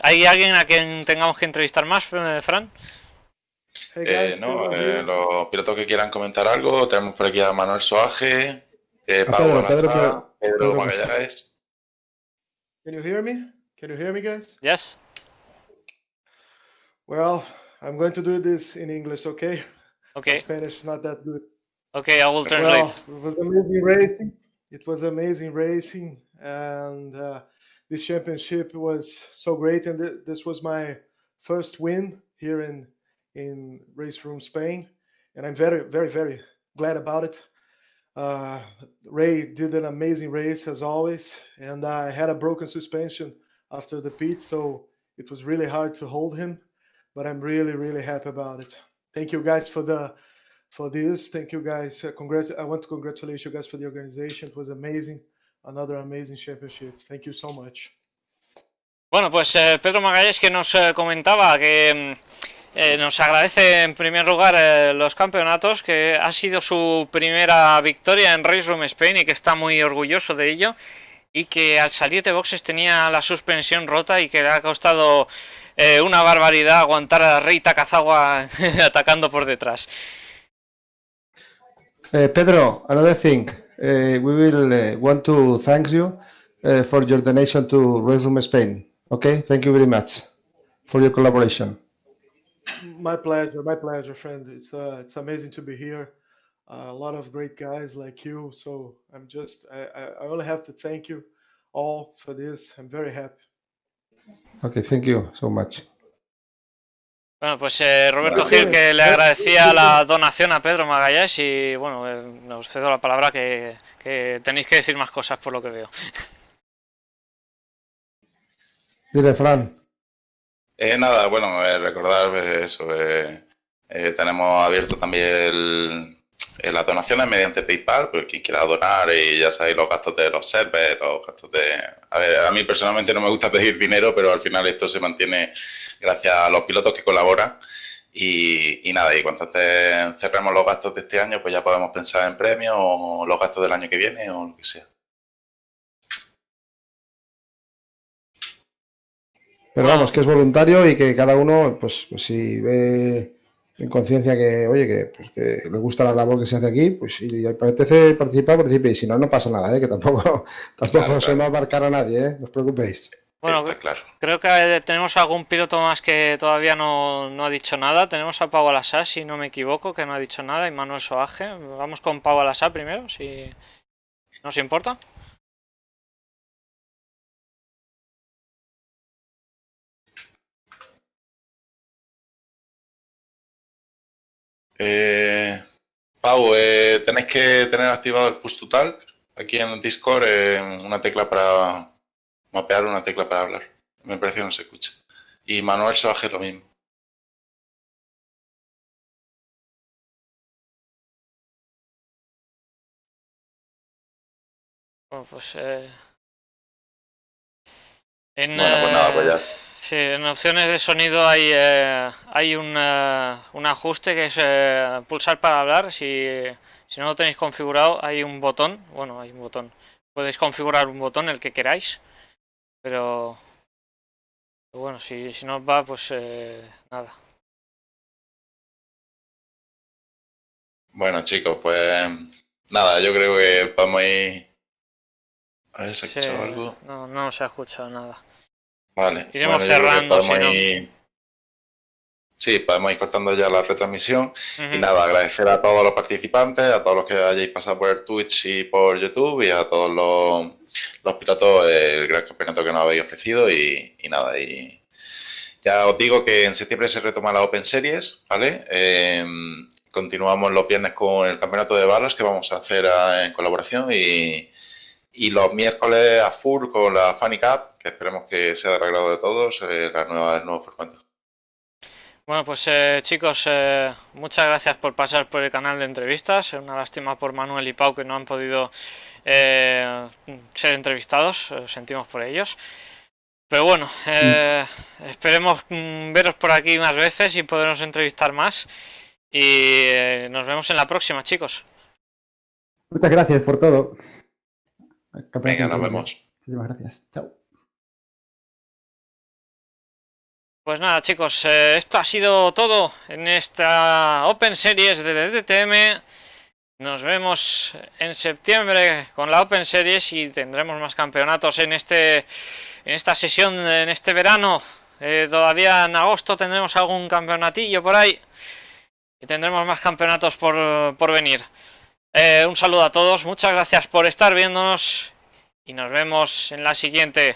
¿Hay alguien a quien tengamos que entrevistar más, Fran? Los pilotos que quieran comentar algo, tenemos por aquí a Manuel Soaje, Pedro Magallanes. Can you hear me? Can you hear me, guys? Yes. Well, I'm going to do this in English, okay? Okay. My Spanish is not that good. Okay, I will translate. Well, it was amazing racing. It was amazing racing, and this championship was so great. And this was my first win here in Race Room Spain, and I'm very, very, very glad about it. Ray did an amazing race as always, and I had a broken suspension after the pit, so it was really hard to hold him, but I'm really, really happy about it. Thank you guys for this. Thank you guys. I want to congratulate you guys for the organization. It was amazing. Another amazing championship. Thank you so much. Bueno, pues Pedro Magallanes, que nos comentaba que nos agradece en primer lugar los campeonatos, que ha sido su primera victoria en Race Room Spain y que está muy orgulloso de ello, y que al salir de boxes tenía la suspensión rota y que le ha costado una barbaridad aguantar a Rei Takazawa atacando por detrás. Pedro, another thing, we will want to thank you for your donation to Race Room Spain. Okay, thank you very much for your collaboration. My pleasure, friend. It's amazing to be here. A lot of great guys like you. So I only have to thank you all for this. I'm very happy. Okay, thank you so much. Bueno, pues Roberto Gil, que le agradecía la donación a Pedro Magallanes, y bueno, os cedo la palabra, que tenéis que decir más cosas por lo que veo. Dile, Fran. Nada, bueno, recordar eso. Tenemos abierto también las donaciones mediante PayPal, pues quien quiera donar, y ya sabéis los gastos de los servers, los gastos de... A ver, a mí personalmente no me gusta pedir dinero, pero al final esto se mantiene gracias a los pilotos que colaboran. Y nada, y cuando cerremos los gastos de este año, pues ya podemos pensar en premios o los gastos del año que viene o lo que sea. Pero vamos, que es voluntario y que cada uno, pues si ve en conciencia que, oye, que le gusta la labor que se hace aquí, pues si le apetece participar, participe. Y si no, no pasa nada, que tampoco se va a abarcar a nadie, no os preocupéis. Bueno, claro. Creo que tenemos algún piloto más que todavía no ha dicho nada. Tenemos a Pau Alasá, si no me equivoco, que no ha dicho nada, y Manuel Soaje. Vamos con Pau Alasá primero, si nos importa. Pau, tenéis que tener activado el push to talk aquí en el Discord, una tecla para mapear, una tecla para hablar. Me parece que no se escucha. Y Manuel Soaje lo mismo. Bueno, pues pues nada, pues ya. Sí, en opciones de sonido hay un ajuste que es pulsar para hablar. Si no lo tenéis configurado, hay un botón. Bueno, hay un botón. Podéis configurar un botón, el que queráis. Pero bueno, si no os va, pues nada. Bueno, chicos, pues nada, yo creo que podemos ir. A ver, ¿se ha Sí, escuchado algo? no se ha escuchado nada. Vale. Iremos Bueno, yo creo que cerrando, podemos si no. Sí, podemos ir cortando ya la retransmisión. Y Ujú. nada, agradecer a todos los participantes, a todos los que hayáis pasado por el Twitch y por YouTube y a todos los pilotos el gran campeonato que nos habéis ofrecido y nada, y ya os digo que en septiembre se retoma la Open Series, ¿vale? Continuamos los viernes con el campeonato de balas que vamos a hacer en colaboración y los miércoles a full con la Funny Cup, que esperemos que sea del agrado de todos, el nuevo formato. Bueno, pues chicos, muchas gracias por pasar por el canal de entrevistas. Una lástima por Manuel y Pau que no han podido ser entrevistados, sentimos por ellos. Pero bueno, esperemos veros por aquí más veces y podernos entrevistar más. Y nos vemos en la próxima, chicos. Muchas gracias por todo. Venga, nos vemos. Muchísimas gracias. Chao. Pues nada, chicos, esto ha sido todo en esta Open Series de DTM. Nos vemos en septiembre con la Open Series y tendremos más campeonatos en esta sesión, en este verano. Todavía en agosto tendremos algún campeonatillo por ahí y tendremos más campeonatos por venir. Un saludo a todos, muchas gracias por estar viéndonos y nos vemos en la siguiente.